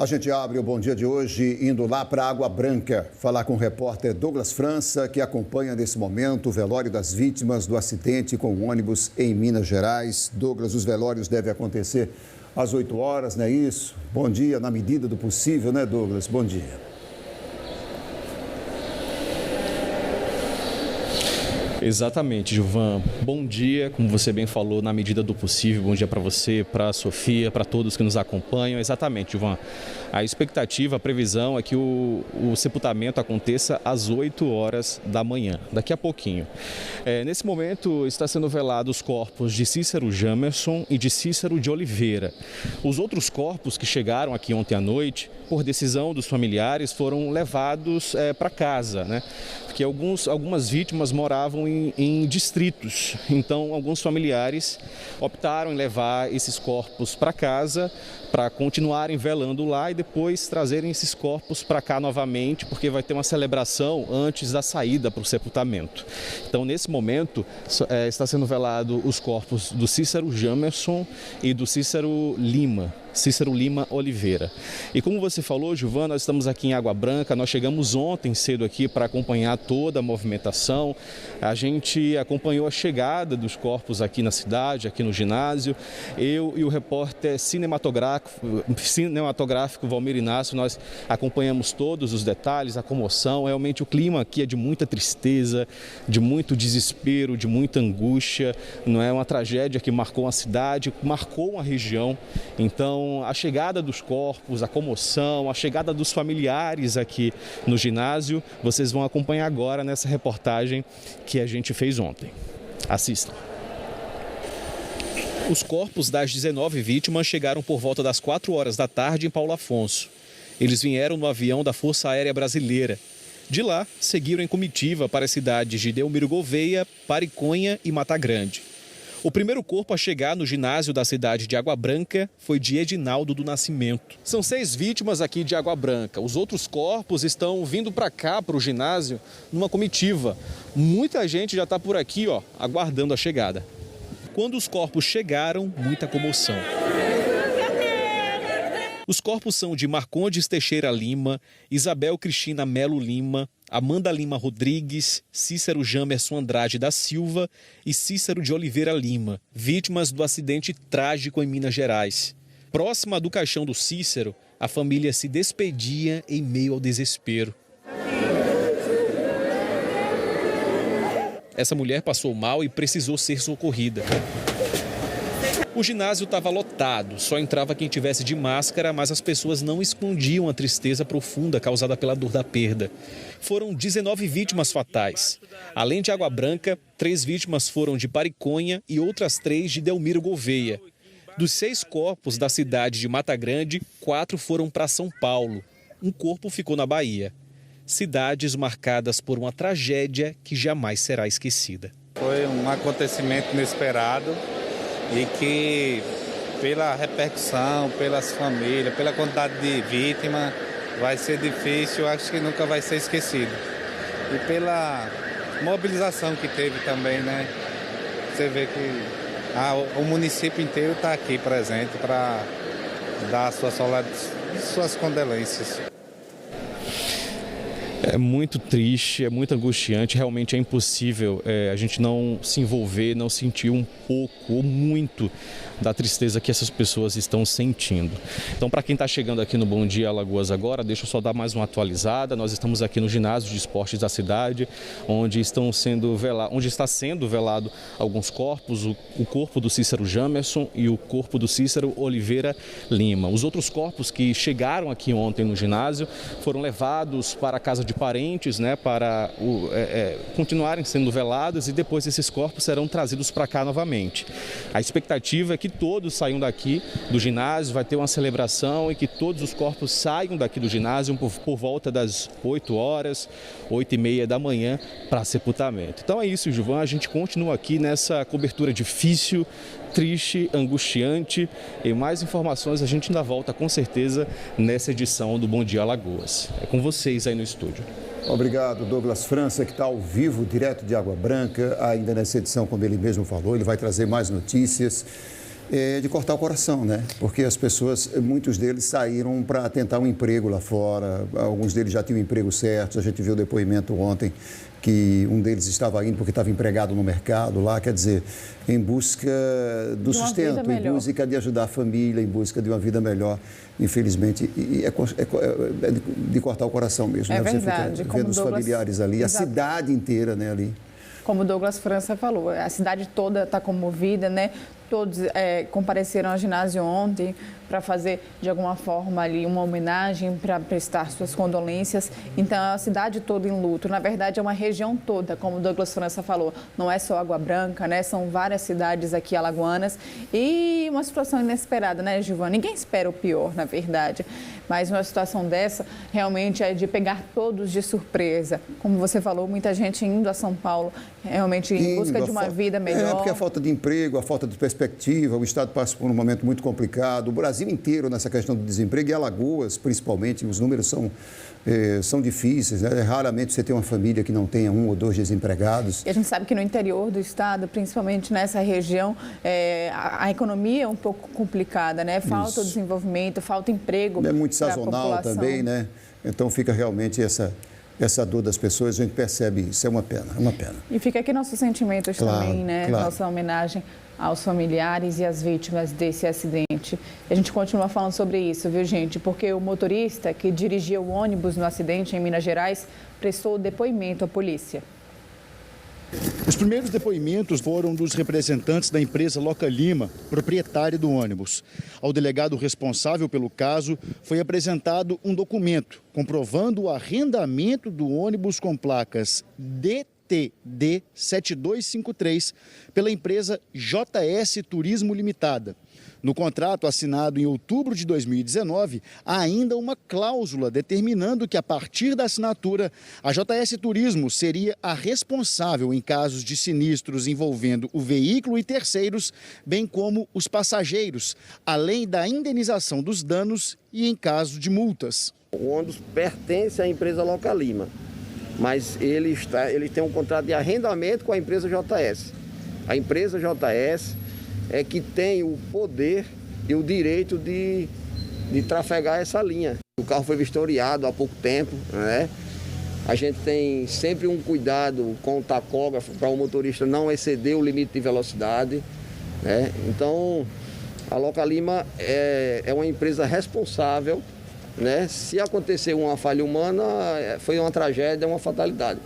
A gente abre o Bom Dia de hoje indo lá para Água Branca, falar com o repórter Douglas França, que acompanha nesse momento o velório das vítimas do acidente com o ônibus em Minas Gerais. Douglas, os velórios devem acontecer às 8 horas, não é isso? Bom dia, na medida do possível, né, Douglas? Bom dia. Exatamente, Gilvan. Bom dia, como você bem falou, na medida do possível. Bom dia para você, para a Sofia, para todos que nos acompanham. Exatamente, Gilvan. A expectativa, a previsão é que o sepultamento aconteça às 8 horas da manhã, daqui a pouquinho. Nesse momento, está sendo velado os corpos de Cícero Jamerson e de Cícero de Oliveira. Os outros corpos que chegaram aqui ontem à noite, por decisão dos familiares, foram levados para casa, né? Porque algumas vítimas moravam em distritos, então alguns familiares optaram em levar esses corpos para casa para continuarem velando lá e depois trazerem esses corpos para cá novamente, porque vai ter uma celebração antes da saída para o sepultamento. Então, nesse momento, está sendo velado os corpos do Cícero Jamerson e do Cícero Lima Oliveira. E como você falou, Gilvan, nós estamos aqui em Água Branca, nós chegamos ontem cedo aqui para acompanhar toda a movimentação. A gente acompanhou a chegada dos corpos aqui na cidade, aqui no ginásio. Eu e o repórter cinematográfico Valmir Inácio, nós acompanhamos todos os detalhes, a comoção. Realmente o clima aqui é de muita tristeza, de muito desespero, de muita angústia. Não é uma tragédia que marcou a cidade, marcou uma região. Então, a chegada dos corpos, a comoção, a chegada dos familiares aqui no ginásio, vocês vão acompanhar agora nessa reportagem que a gente fez ontem. Assistam. Os corpos das 19 vítimas chegaram por volta das 4 horas da tarde em Paulo Afonso. Eles vieram no avião da Força Aérea Brasileira. De lá, seguiram em comitiva para as cidades de Delmiro Gouveia, Pariconha e Mata Grande. O primeiro corpo a chegar no ginásio da cidade de Água Branca foi de Edinaldo do Nascimento. São 6 vítimas aqui de Água Branca. Os outros corpos estão vindo para cá, para o ginásio, numa comitiva. Muita gente já está por aqui, aguardando a chegada. Quando os corpos chegaram, muita comoção. Os corpos são de Marcondes Teixeira Lima, Isabel Cristina Melo Lima, Amanda Lima Rodrigues, Cícero Jamerson Andrade da Silva e Cícero de Oliveira Lima, vítimas do acidente trágico em Minas Gerais. Próxima do caixão do Cícero, a família se despedia em meio ao desespero. Essa mulher passou mal e precisou ser socorrida. O ginásio estava lotado, só entrava quem tivesse de máscara, mas as pessoas não escondiam a tristeza profunda causada pela dor da perda. Foram 19 vítimas fatais. Além de Água Branca, 3 vítimas foram de Pariconha e outras 3 de Delmiro Gouveia. Dos 6 corpos da cidade de Mata Grande, 4 foram para São Paulo. Um corpo ficou na Bahia. Cidades marcadas por uma tragédia que jamais será esquecida. Foi um acontecimento inesperado e que, pela repercussão, pelas famílias, pela quantidade de vítimas, vai ser difícil, acho que nunca vai ser esquecido. E pela mobilização que teve também, né? Você vê que o município inteiro está aqui presente para dar suas condolências. É muito triste, é muito angustiante, realmente é impossível a gente não se envolver, não sentir um pouco ou muito da tristeza que essas pessoas estão sentindo. Então, para quem está chegando aqui no Bom Dia Alagoas agora, deixa eu só dar mais uma atualizada. Nós estamos aqui no ginásio de esportes da cidade, onde está sendo velado alguns corpos, o corpo do Cícero Jamerson e o corpo do Cícero Oliveira Lima. Os outros corpos que chegaram aqui ontem no ginásio foram levados para a casa de parentes, né, para continuarem sendo velados, e depois esses corpos serão trazidos para cá novamente. A expectativa é que todos saiam daqui do ginásio, vai ter uma celebração e que todos os corpos saiam daqui do ginásio por volta das 8 horas, 8h30 da manhã para sepultamento. Então é isso, Gilvan, a gente continua aqui nessa cobertura difícil, triste, angustiante, e mais informações a gente ainda volta com certeza nessa edição do Bom Dia Alagoas. É com vocês aí no estúdio. Obrigado, Douglas França, que está ao vivo, direto de Água Branca, ainda nessa edição, como ele mesmo falou, ele vai trazer mais notícias. de cortar o coração, né? Porque as pessoas, muitos deles saíram para tentar um emprego lá fora, alguns deles já tinham emprego certo, a gente viu o depoimento ontem que um deles estava indo porque estava empregado no mercado lá, quer dizer, em busca do sustento, em busca de ajudar a família, em busca de uma vida melhor, infelizmente, e é de cortar o coração mesmo, né? Você verdade. fica vendo os familiares ali, a cidade inteira, né, ali. Como Douglas França falou, a cidade toda está comovida, né? Todos compareceram ao ginásio ontem para fazer, de alguma forma, ali uma homenagem, para prestar suas condolências. Então, a cidade toda em luto. Na verdade, é uma região toda, como Douglas França falou. Não é só Água Branca, né? São várias cidades aqui alagoanas. E uma situação inesperada, né, Gilvan? Ninguém espera o pior, na verdade. Mas uma situação dessa, realmente, é de pegar todos de surpresa. Como você falou, muita gente indo a São Paulo, realmente em busca de uma vida melhor. Porque a falta de emprego, a falta de perspectiva, o Estado passa por um momento muito complicado, o Brasil inteiro nessa questão do desemprego e Alagoas, principalmente, os números são difíceis, né? Raramente você tem uma família que não tenha 1 ou 2 desempregados. E a gente sabe que no interior do estado, principalmente nessa região, a economia é um pouco complicada, né? Falta o desenvolvimento, falta emprego. É muito sazonal também, né? Então fica realmente essa dor das pessoas, a gente percebe isso, é uma pena. E fica aqui nossos sentimentos também, né? Claro. Nossa homenagem aos familiares e às vítimas desse acidente. E a gente continua falando sobre isso, viu, gente? Porque o motorista que dirigia o ônibus no acidente em Minas Gerais prestou depoimento à polícia. Os primeiros depoimentos foram dos representantes da empresa Loca Lima, proprietária do ônibus. Ao delegado responsável pelo caso, foi apresentado um documento comprovando o arrendamento do ônibus com placas DTD 7253 pela empresa JS Turismo Limitada. No contrato assinado em outubro de 2019, há ainda uma cláusula determinando que, a partir da assinatura, a JS Turismo seria a responsável em casos de sinistros envolvendo o veículo e terceiros, bem como os passageiros, além da indenização dos danos e em caso de multas. O ônibus pertence à empresa Loca Lima, mas ele tem um contrato de arrendamento com a empresa JS. A empresa JS é que tem o poder e o direito de trafegar essa linha. O carro foi vistoriado há pouco tempo, né? A gente tem sempre um cuidado com o tacógrafo para o motorista não exceder o limite de velocidade, né? Então, a Loca Lima é uma empresa responsável, né? Se acontecer uma falha humana, foi uma tragédia, uma fatalidade.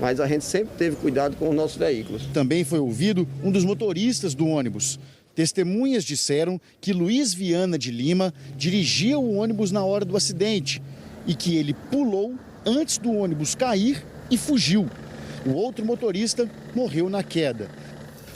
Mas a gente sempre teve cuidado com os nossos veículos. Também foi ouvido um dos motoristas do ônibus. Testemunhas disseram que Luiz Viana de Lima dirigia o ônibus na hora do acidente e que ele pulou antes do ônibus cair e fugiu. O outro motorista morreu na queda.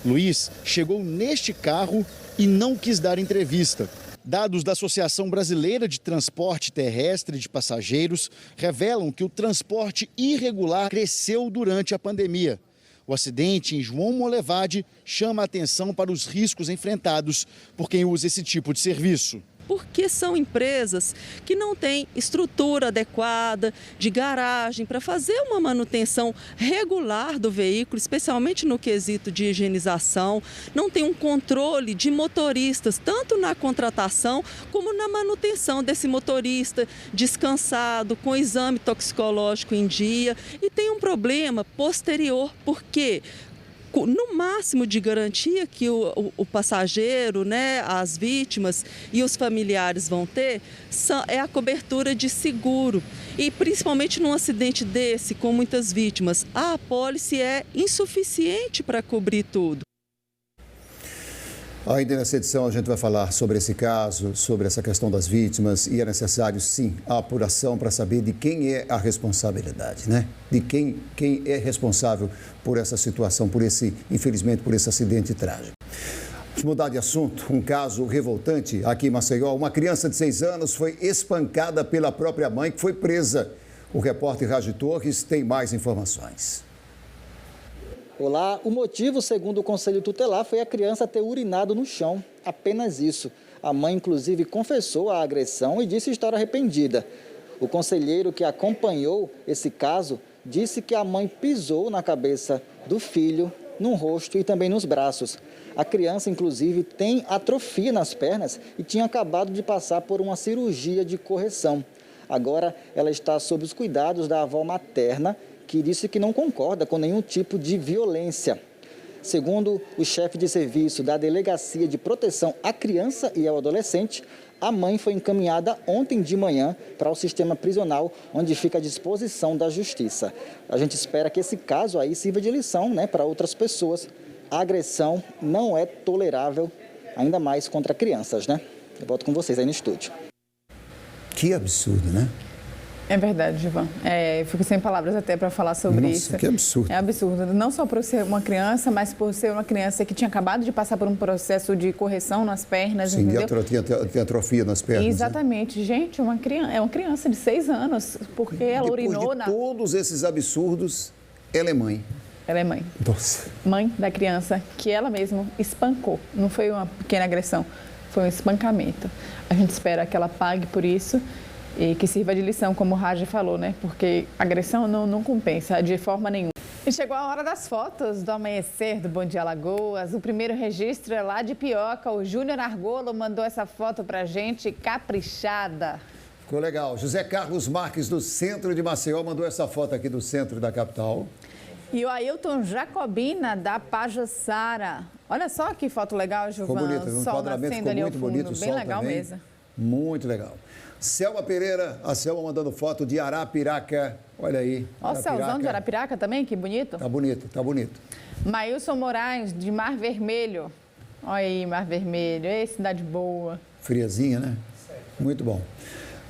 Luiz chegou neste carro e não quis dar entrevista. Dados da Associação Brasileira de Transporte Terrestre de Passageiros revelam que o transporte irregular cresceu durante a pandemia. O acidente em João Molevade chama a atenção para os riscos enfrentados por quem usa esse tipo de serviço. Porque são empresas que não têm estrutura adequada de garagem para fazer uma manutenção regular do veículo, especialmente no quesito de higienização, não tem um controle de motoristas, tanto na contratação como na manutenção desse motorista descansado, com exame toxicológico em dia, e tem um problema posterior, porque no máximo de garantia que o passageiro, né, as vítimas e os familiares vão ter, é a cobertura de seguro. E principalmente num acidente desse, com muitas vítimas, a apólice é insuficiente para cobrir tudo. Ainda nessa edição a gente vai falar sobre esse caso, sobre essa questão das vítimas, e é necessário sim a apuração para saber de quem é a responsabilidade, né? De quem é responsável por essa situação, infelizmente, por esse acidente trágico. Vamos mudar de assunto. Um caso revoltante aqui em Maceió. Uma criança de 6 anos foi espancada pela própria mãe, que foi presa. O repórter Ragi Torres tem mais informações. Olá, o motivo, segundo o Conselho Tutelar, foi a criança ter urinado no chão. Apenas isso. A mãe, inclusive, confessou a agressão e disse estar arrependida. O conselheiro que acompanhou esse caso disse que a mãe pisou na cabeça do filho, no rosto e também nos braços. A criança, inclusive, tem atrofia nas pernas e tinha acabado de passar por uma cirurgia de correção. Agora, ela está sob os cuidados da avó materna, que disse que não concorda com nenhum tipo de violência. Segundo o chefe de serviço da Delegacia de Proteção à Criança e ao Adolescente, a mãe foi encaminhada ontem de manhã para o sistema prisional, onde fica à disposição da Justiça. A gente espera que esse caso aí sirva de lição, né, para outras pessoas. A agressão não é tolerável, ainda mais contra crianças, né? Eu volto com vocês aí no estúdio. Que absurdo, né? É verdade, Gilvan. Eu fico sem palavras até para falar sobre isso. Nossa, que absurdo. É absurdo. Não só por ser uma criança, mas por ser uma criança que tinha acabado de passar por um processo de correção nas pernas. Sim, tem atrofia nas pernas. Exatamente. Né? Gente, é uma criança de 6 anos, porque ela urinou na... todos esses absurdos, ela é mãe. Ela é mãe. Nossa. Mãe da criança que ela mesma espancou. Não foi uma pequena agressão, foi um espancamento. A gente espera que ela pague por isso e que sirva de lição, como o Raja falou, né? Porque agressão não compensa de forma nenhuma. E chegou a hora das fotos do amanhecer do Bom Dia Alagoas. O primeiro registro é lá de Pioca. O Júnior Argolo mandou essa foto pra gente, caprichada. Ficou legal. José Carlos Marques, do centro de Maceió, mandou essa foto aqui do centro da capital. E o Ailton Jacobina, da Pajuçara. Olha só que foto legal, Gilvan. Ficou bonito, o enquadramento ficou muito bonito, o sol bem legal também. mesmo. Muito legal. Selma Pereira, a Selma mandando foto de Arapiraca. Olha aí. Ó, o céuzão de Arapiraca também, que bonito. Tá bonito, tá bonito. Maílson Moraes, de Mar Vermelho. Olha aí, Mar Vermelho. Ei, cidade boa. Friazinha, né? Muito bom.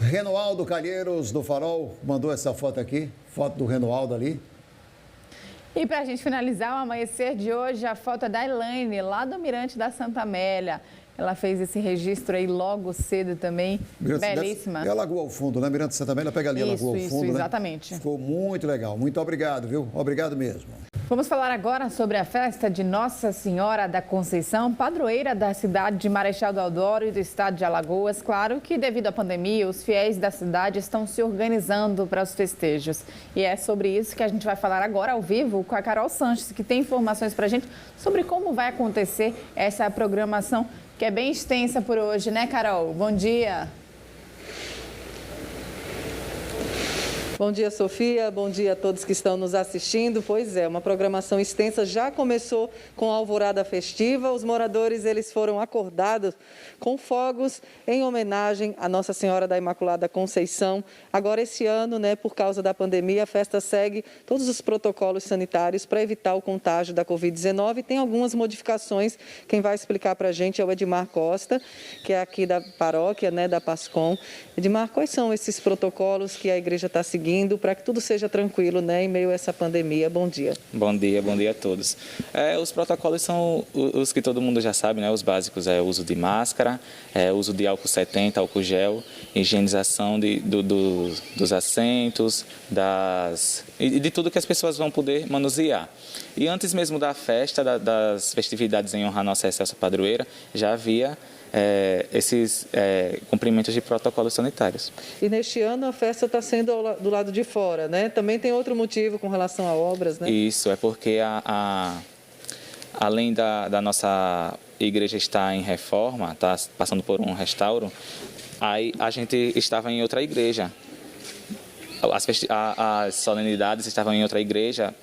Renoaldo Calheiros, do Farol, mandou essa foto aqui. Foto do Renoaldo ali. E para a gente finalizar o amanhecer de hoje, a foto é da Elaine, lá do Mirante da Santa Amélia. Ela fez esse registro aí logo cedo também, belíssima. É a Lagoa ao fundo, né? Mirante Santa Amélia, pega ali a Lagoa ao fundo, Isso, exatamente. Né? Ficou muito legal. Muito obrigado, viu? Obrigado mesmo. Vamos falar agora sobre a festa de Nossa Senhora da Conceição, padroeira da cidade de Marechal Deodoro e do estado de Alagoas. Claro que, devido à pandemia, os fiéis da cidade estão se organizando para os festejos. E é sobre isso que a gente vai falar agora ao vivo com a Carol Sanches, que tem informações para a gente sobre como vai acontecer essa programação, que é bem extensa por hoje, né, Carol? Bom dia. Bom dia, Sofia. Bom dia a todos que estão nos assistindo. Pois é, uma programação extensa já começou com a alvorada festiva. Os moradores, eles foram acordados com fogos em homenagem à Nossa Senhora da Imaculada Conceição. Agora, esse ano, né, por causa da pandemia, a festa segue todos os protocolos sanitários para evitar o contágio da Covid-19. Tem algumas modificações. Quem vai explicar para a gente é o Edmar Costa, que é aqui da paróquia, né, da Pascom. Edmar, quais são esses protocolos que a igreja está seguindo para que tudo seja tranquilo, né, em meio a essa pandemia? Bom dia. Bom dia a todos. Os protocolos são os que todo mundo já sabe, né, os básicos, o uso de máscara, o uso de álcool 70, álcool gel, higienização dos assentos, de tudo que as pessoas vão poder manusear. E antes mesmo da festa, das festividades em honra à nossa excelsa padroeira, já havia esses cumprimentos de protocolos sanitários. E neste ano a festa está sendo do lado de fora, né? Também tem outro motivo com relação a obras, né? Isso, é porque além da nossa igreja estar em reforma, está passando por um restauro, aí a gente estava em outra igreja. As solenidades estavam em outra igreja,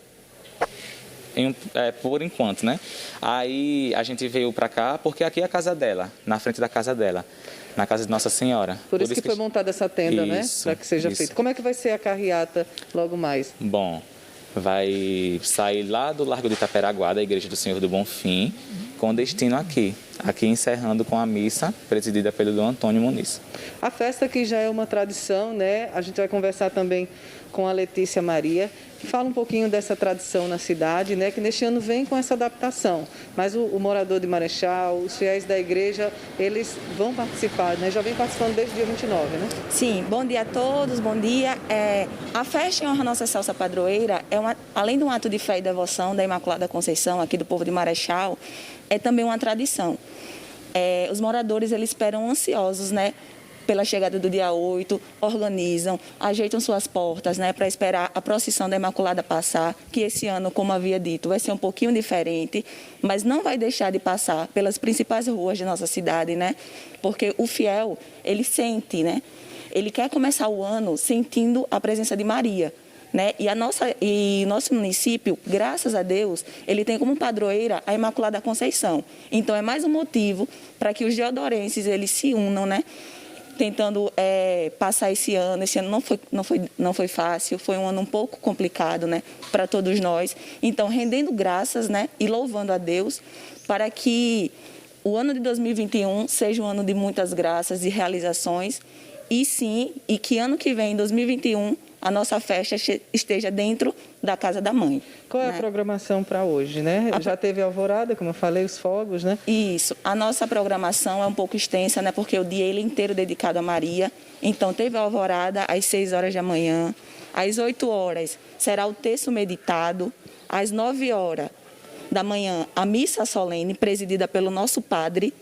por enquanto, né? Aí a gente veio para cá porque aqui é a casa dela, na frente da casa dela, na casa de Nossa Senhora. Por isso que foi montada essa tenda, né? Para que seja feito. Como é que vai ser a carreata logo mais? Bom, vai sair lá do Largo de Itaperaguá, da Igreja do Senhor do Bonfim, com destino aqui encerrando com a missa presidida pelo Dom Antônio Muniz. A festa que já é uma tradição, né? A gente vai conversar também com a Letícia Maria, que fala um pouquinho dessa tradição na cidade, né? Que neste ano vem com essa adaptação. Mas o morador de Marechal, os fiéis da igreja, eles vão participar, né? Já vem participando desde o dia 29, né? Sim, bom dia a todos, bom dia. A festa em honra à Nossa Excelsa Padroeira, além de um ato de fé e devoção da Imaculada Conceição, aqui do povo de Marechal, é também uma tradição. Os moradores, eles esperam ansiosos, né? pela chegada do dia 8, organizam, ajeitam suas portas, né, para esperar a procissão da Imaculada passar, que esse ano, como havia dito, vai ser um pouquinho diferente, mas não vai deixar de passar pelas principais ruas de nossa cidade, né, porque o fiel, ele sente, né, ele quer começar o ano sentindo a presença de Maria. Né? E nosso município, graças a Deus, ele tem como padroeira a Imaculada Conceição. Então, é mais um motivo para que os deodorenses eles se unam, né? Tentando passar esse ano. Esse ano não foi fácil, foi um ano um pouco complicado, né? Para todos nós. Então, rendendo graças, né? E louvando a Deus para que o ano de 2021 seja um ano de muitas graças e realizações. E sim, e que ano que vem, em 2021, a nossa festa esteja dentro da Casa da Mãe. Qual é a programação para hoje, né? Já teve a alvorada, como eu falei, os fogos, né? Isso. A nossa programação é um pouco extensa, né? Porque o dia ele inteiro dedicado a Maria. Então, teve a alvorada às 6 horas da manhã. Às 8 horas será o terço meditado. Às 9 horas da manhã, a missa solene, presidida pelo nosso Padre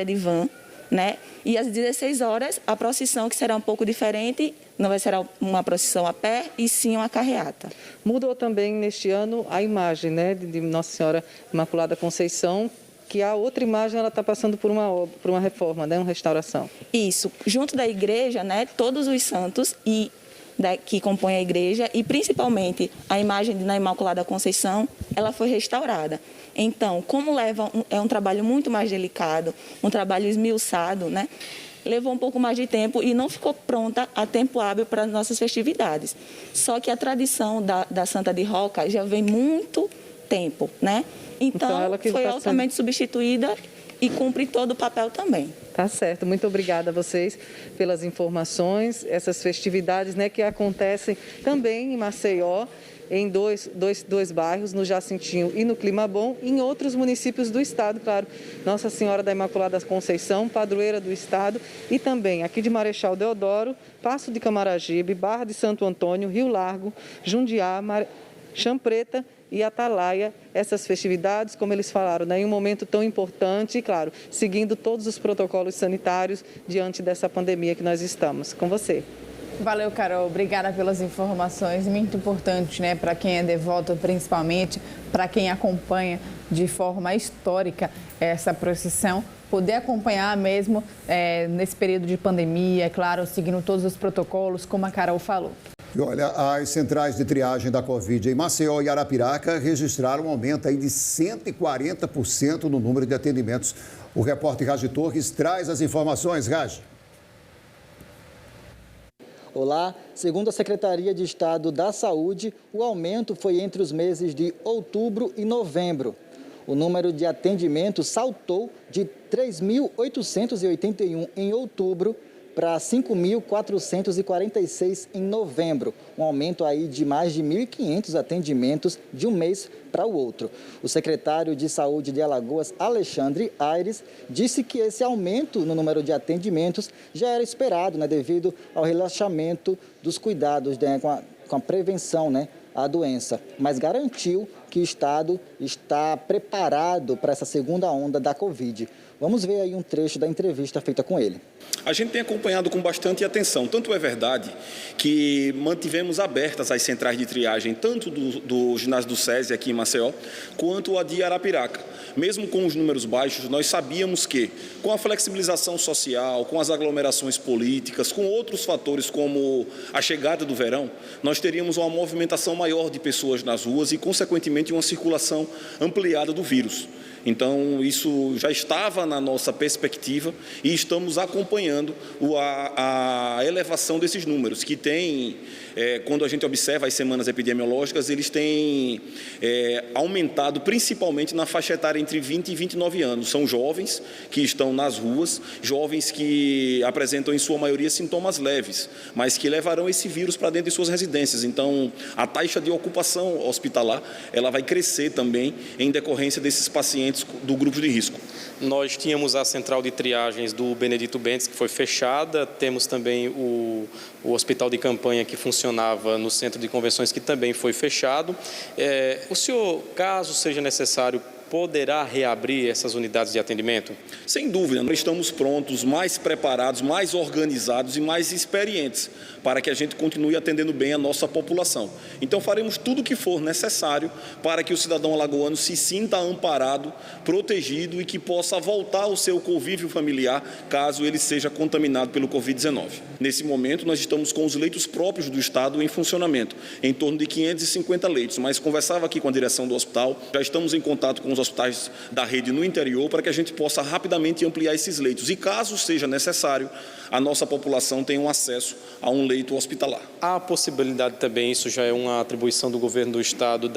Edivan, né? E às 16 horas, a procissão, que será um pouco diferente, não vai ser uma procissão a pé, e sim uma carreata. Mudou também neste ano a imagem, né, de Nossa Senhora Imaculada Conceição, que a outra imagem ela está passando por uma reforma, né, uma restauração. Isso. Junto da igreja, né, todos os santos que compõem a igreja, e principalmente a imagem da Imaculada Conceição, ela foi restaurada. Então, como é um trabalho muito mais delicado, um trabalho esmiuçado, né? Levou um pouco mais de tempo e não ficou pronta a tempo hábil para as nossas festividades. Só que a tradição da Santa de Roca já vem muito tempo, né? Então ela foi altamente substituída e cumpre todo o papel também. Tá certo. Muito obrigada a vocês pelas informações, essas festividades, né, que acontecem também em Maceió, em dois bairros, no Jacintinho e no Climabom, e em outros municípios do estado, claro. Nossa Senhora da Imaculada Conceição, padroeira do estado, e também aqui de Marechal Deodoro, Passo de Camaragibe, Barra de Santo Antônio, Rio Largo, Jundiá, Champreta e Atalaia. Essas festividades, como eles falaram, né, em um momento tão importante e, claro, seguindo todos os protocolos sanitários diante dessa pandemia que nós estamos. Com você. Valeu, Carol. Obrigada pelas informações. Muito importante, né, para quem é devoto, principalmente para quem acompanha de forma histórica essa procissão, poder acompanhar mesmo nesse período de pandemia, é claro, seguindo todos os protocolos, como a Carol falou. E olha, as centrais de triagem da Covid em Maceió e Arapiraca registraram um aumento aí de 140% no número de atendimentos. O repórter Raj Torres traz as informações. Raj. Olá, segundo a Secretaria de Estado da Saúde, o aumento foi entre os meses de outubro e novembro. O número de atendimentos saltou de 3.881 em outubro para 5.446 em novembro, um aumento aí de mais de 1.500 atendimentos de um mês para o outro. O secretário de Saúde de Alagoas, Alexandre Aires, disse que esse aumento no número de atendimentos já era esperado, né, devido ao relaxamento dos cuidados, né, com a prevenção, né, à doença, mas garantiu que o Estado está preparado para essa segunda onda da Covid. Vamos ver aí um trecho da entrevista feita com ele. A gente tem acompanhado com bastante atenção. Tanto é verdade que mantivemos abertas as centrais de triagem, tanto do ginásio do SESI aqui em Maceió, quanto a de Arapiraca. Mesmo com os números baixos, nós sabíamos que, com a flexibilização social, com as aglomerações políticas, com outros fatores como a chegada do verão, nós teríamos uma movimentação maior de pessoas nas ruas e, consequentemente, uma circulação ampliada do vírus. Então, isso já estava na nossa perspectiva e estamos acompanhando a elevação desses números, que tem, quando a gente observa as semanas epidemiológicas, eles têm aumentado principalmente na faixa etária entre 20 e 29 anos. São jovens que estão nas ruas, jovens que apresentam em sua maioria sintomas leves, mas que levarão esse vírus para dentro de suas residências. Então, a taxa de ocupação hospitalar, ela vai crescer também em decorrência desses pacientes do grupo de risco. Nós tínhamos a central de triagens do Benedito Bentes, que foi fechada, temos também o hospital de campanha que funcionava no centro de convenções, que também foi fechado. O senhor, caso seja necessário poderá reabrir essas unidades de atendimento? Sem dúvida, nós estamos prontos, mais preparados, mais organizados e mais experientes para que a gente continue atendendo bem a nossa população. Então faremos tudo o que for necessário para que o cidadão alagoano se sinta amparado, protegido e que possa voltar ao seu convívio familiar caso ele seja contaminado pelo Covid-19. Nesse momento, nós estamos com os leitos próprios do Estado em funcionamento, em torno de 550 leitos, mas conversava aqui com a direção do hospital, já estamos em contato com os hospitais da rede no interior para que a gente possa rapidamente ampliar esses leitos e, caso seja necessário, a nossa população tenha um acesso a um leito hospitalar. Há a possibilidade também, isso já é uma atribuição do governo do Estado,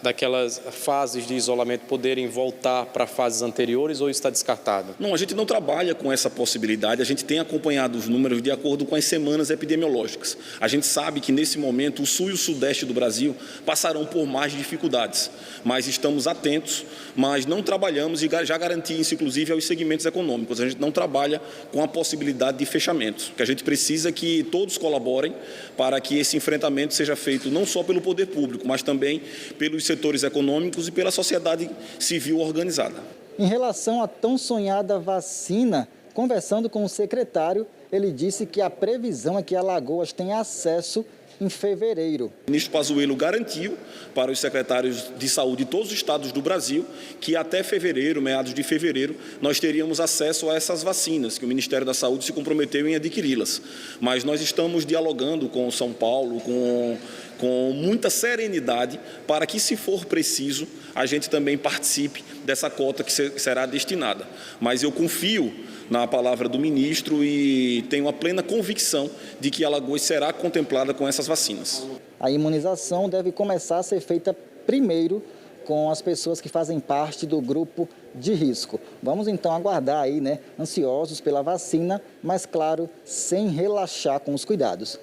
daquelas fases de isolamento poderem voltar para fases anteriores ou está descartado? Não, a gente não trabalha com essa possibilidade, a gente tem acompanhado os números de acordo com as semanas epidemiológicas. A gente sabe que nesse momento o sul e o sudeste do Brasil passarão por mais dificuldades, mas estamos atentos, mas não trabalhamos e já garantimos isso inclusive aos segmentos econômicos. A gente não trabalha com a possibilidade de fechamento. O que a gente precisa é que todos colaborem para que esse enfrentamento seja feito não só pelo poder público, mas também pelos setores econômicos e pela sociedade civil organizada. Em relação à tão sonhada vacina, conversando com o secretário, ele disse que a previsão é que Alagoas tenha acesso em fevereiro. O ministro Pazuello garantiu para os secretários de saúde de todos os estados do Brasil que até fevereiro, meados de fevereiro, nós teríamos acesso a essas vacinas, que o Ministério da Saúde se comprometeu em adquiri-las. Mas nós estamos dialogando com São Paulo, com muita serenidade, para que, se for preciso, a gente também participe dessa cota que será destinada. Mas eu confio na palavra do ministro e tenho a plena convicção de que Alagoas será contemplada com essas vacinas. A imunização deve começar a ser feita primeiro com as pessoas que fazem parte do grupo de risco. Vamos então aguardar aí, ansiosos pela vacina, mas claro, sem relaxar com os cuidados.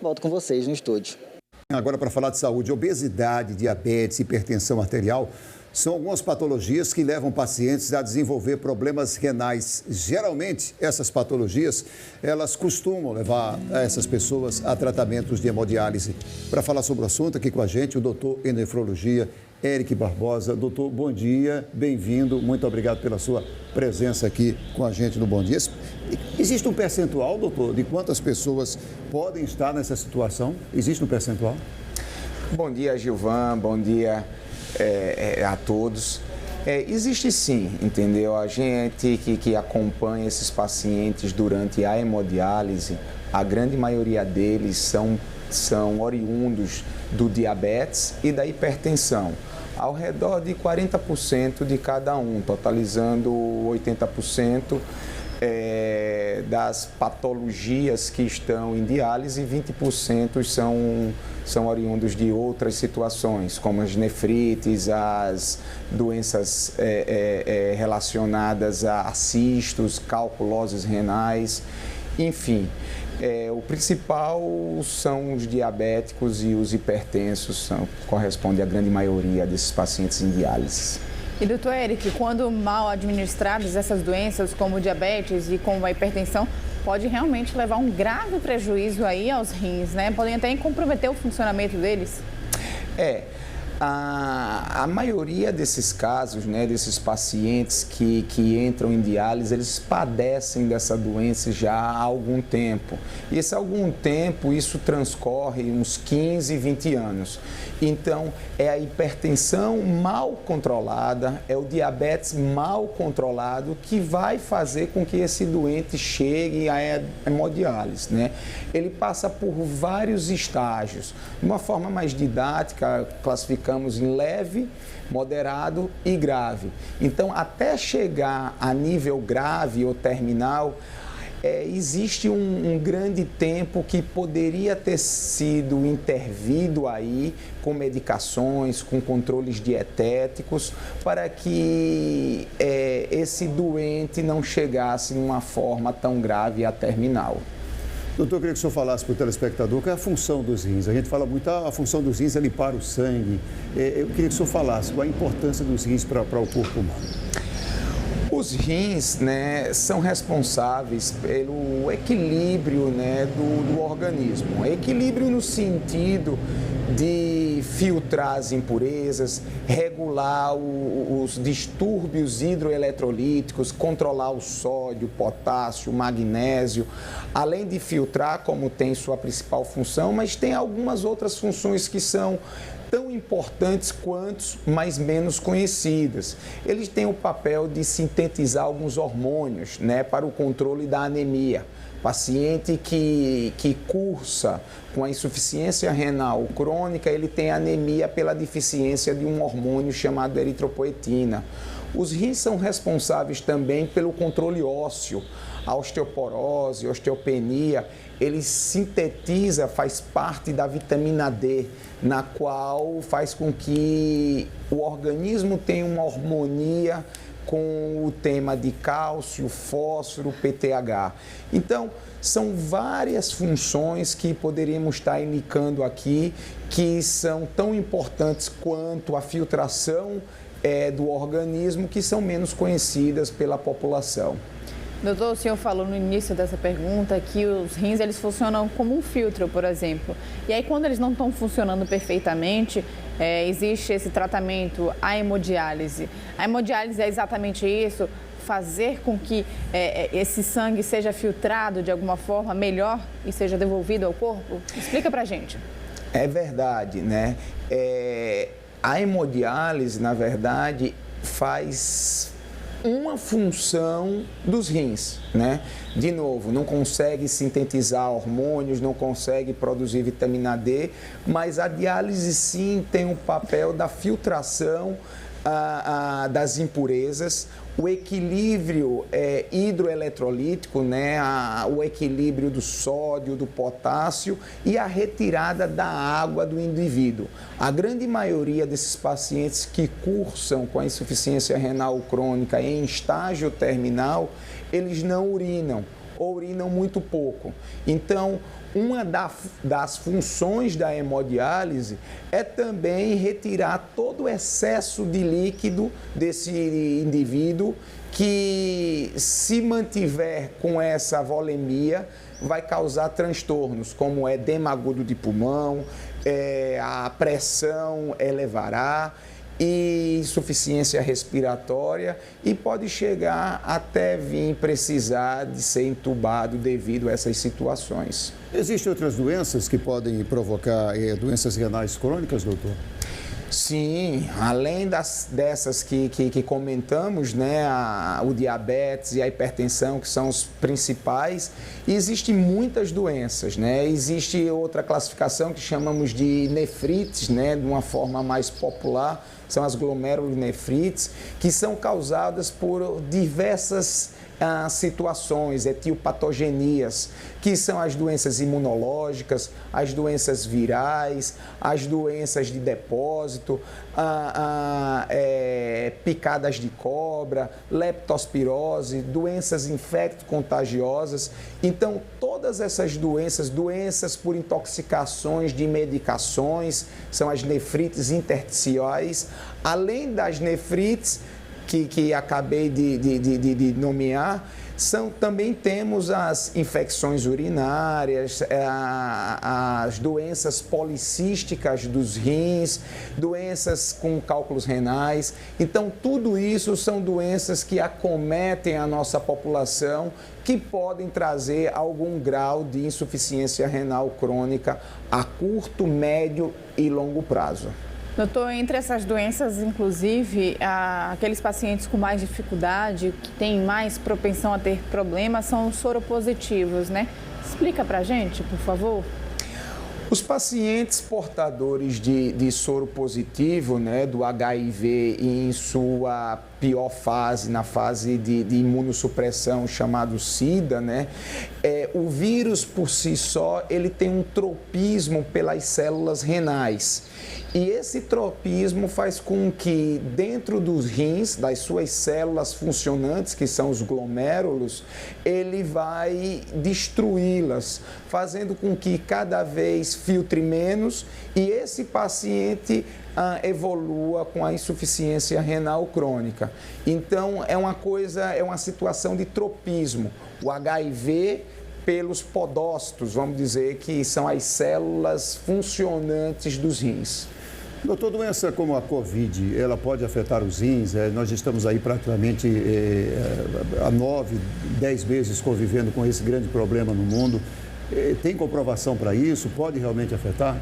Volto com vocês no estúdio. Agora, para falar de saúde, obesidade, diabetes, hipertensão arterial são algumas patologias que levam pacientes a desenvolver problemas renais. Geralmente, essas patologias, elas costumam levar essas pessoas a tratamentos de hemodiálise. Para falar sobre o assunto, aqui com a gente, o doutor em nefrologia, Eric Barbosa. Doutor, bom dia, bem-vindo, muito obrigado pela sua presença aqui com a gente no Bom Dia. Existe um percentual, doutor, de quantas pessoas podem estar nessa situação? Existe um percentual? Bom dia, Gilvan, bom dia a todos. Existe sim, entendeu? A gente que acompanha esses pacientes durante a hemodiálise, a grande maioria deles são oriundos do diabetes e da hipertensão. Ao redor de 40% de cada um, totalizando 80% das patologias que estão em diálise, 20% são oriundos de outras situações, como as nefrites, as doenças relacionadas a cistos, calculoses renais, enfim. O principal são os diabéticos e os hipertensos, corresponde à grande maioria desses pacientes em diálise. E, doutor Eric, quando mal administradas, essas doenças como o diabetes e como a hipertensão, pode realmente levar um grave prejuízo aí aos rins, Podem até comprometer o funcionamento deles. A maioria desses casos, desses pacientes que entram em diálise, eles padecem dessa doença já há algum tempo. E esse algum tempo, isso transcorre uns 15, 20 anos. Então, é a hipertensão mal controlada, é o diabetes mal controlado que vai fazer com que esse doente chegue à hemodiálise, Ele passa por vários estágios. De uma forma mais didática, classificamos em leve, moderado e grave. Então, até chegar a nível grave ou terminal, existe um grande tempo que poderia ter sido intervido aí com medicações, com controles dietéticos, para que esse doente não chegasse numa forma tão grave à terminal. Doutor, eu queria que o senhor falasse para o telespectador qual é a função dos rins. A gente fala muito, a função dos rins é limpar o sangue. Eu queria que o senhor falasse qual a importância dos rins para o corpo humano. Os rins, né, são responsáveis pelo equilíbrio, né, do organismo. Equilíbrio no sentido de filtrar as impurezas, regular os distúrbios hidroeletrolíticos, controlar o sódio, potássio, magnésio, além de filtrar, como tem sua principal função, mas tem algumas outras funções que são tão importantes quanto, mas menos conhecidas. Eles têm o papel de sintetizar alguns hormônios, né, para o controle da anemia. Paciente que cursa com a insuficiência renal crônica, ele tem anemia pela deficiência de um hormônio chamado eritropoetina. Os rins são responsáveis também pelo controle ósseo, a osteoporose, osteopenia. Ele sintetiza, faz parte da vitamina D, na qual faz com que o organismo tenha uma harmonia com o tema de cálcio, fósforo, PTH. Então, são várias funções que poderíamos estar indicando aqui que são tão importantes quanto a filtração do organismo, que são menos conhecidas pela população. Doutor, o senhor falou no início dessa pergunta que os rins eles funcionam como um filtro, por exemplo. E aí, quando eles não estão funcionando perfeitamente, existe esse tratamento, a hemodiálise. A hemodiálise é exatamente isso? Fazer com que esse sangue seja filtrado de alguma forma melhor e seja devolvido ao corpo? Explica pra gente. É verdade, né? A hemodiálise, na verdade, faz uma função dos rins, né? De novo, não consegue sintetizar hormônios, não consegue produzir vitamina D, mas a diálise sim tem o papel da filtração das impurezas, o equilíbrio hidroeletrolítico, né? O equilíbrio do sódio, do potássio e a retirada da água do indivíduo. A grande maioria desses pacientes que cursam com a insuficiência renal crônica em estágio terminal, eles não urinam ou urinam muito pouco. Então, uma das funções da hemodiálise é também retirar todo o excesso de líquido desse indivíduo que, se mantiver com essa volemia, vai causar transtornos, como edema agudo de pulmão, a pressão elevará, e insuficiência respiratória, e pode chegar até vir precisar de ser entubado devido a essas situações. Existem outras doenças que podem provocar doenças renais crônicas, doutor? Sim, além dessas que comentamos, né, o diabetes e a hipertensão, que são os principais, existem muitas doenças, né? Existe outra classificação que chamamos de nefrites, né, de uma forma mais popular, são as glomerulonefrites, que são causadas por diversas situações, etiopatogenias, que são as doenças imunológicas, as doenças virais, as doenças de depósito, picadas de cobra, leptospirose, doenças infecto-contagiosas. Então, todas essas doenças por intoxicações de medicações, são as nefrites intersticiais, além das nefrites que acabei de nomear, também temos as infecções urinárias, as doenças policísticas dos rins, doenças com cálculos renais. Então, tudo isso são doenças que acometem a nossa população, que podem trazer algum grau de insuficiência renal crônica a curto, médio e longo prazo. Doutor, entre essas doenças, inclusive, aqueles pacientes com mais dificuldade, que têm mais propensão a ter problemas, são os soropositivos, né? Explica pra gente, por favor. Os pacientes portadores de soro positivo, né, do HIV em sua pior fase, na fase de imunossupressão, chamado SIDA, né, o vírus por si só, ele tem um tropismo pelas células renais. E esse tropismo faz com que dentro dos rins, das suas células funcionantes, que são os glomérulos, ele vai destruí-las, fazendo com que cada vez filtre menos, e esse paciente evolua com a insuficiência renal crônica. Então, é uma situação de tropismo. O HIV pelos podócitos, vamos dizer, que são as células funcionantes dos rins. Doutor, doença como a Covid, ela pode afetar os rins? Nós estamos aí praticamente há 9, 10 meses convivendo com esse grande problema no mundo. Tem comprovação para isso? Pode realmente afetar?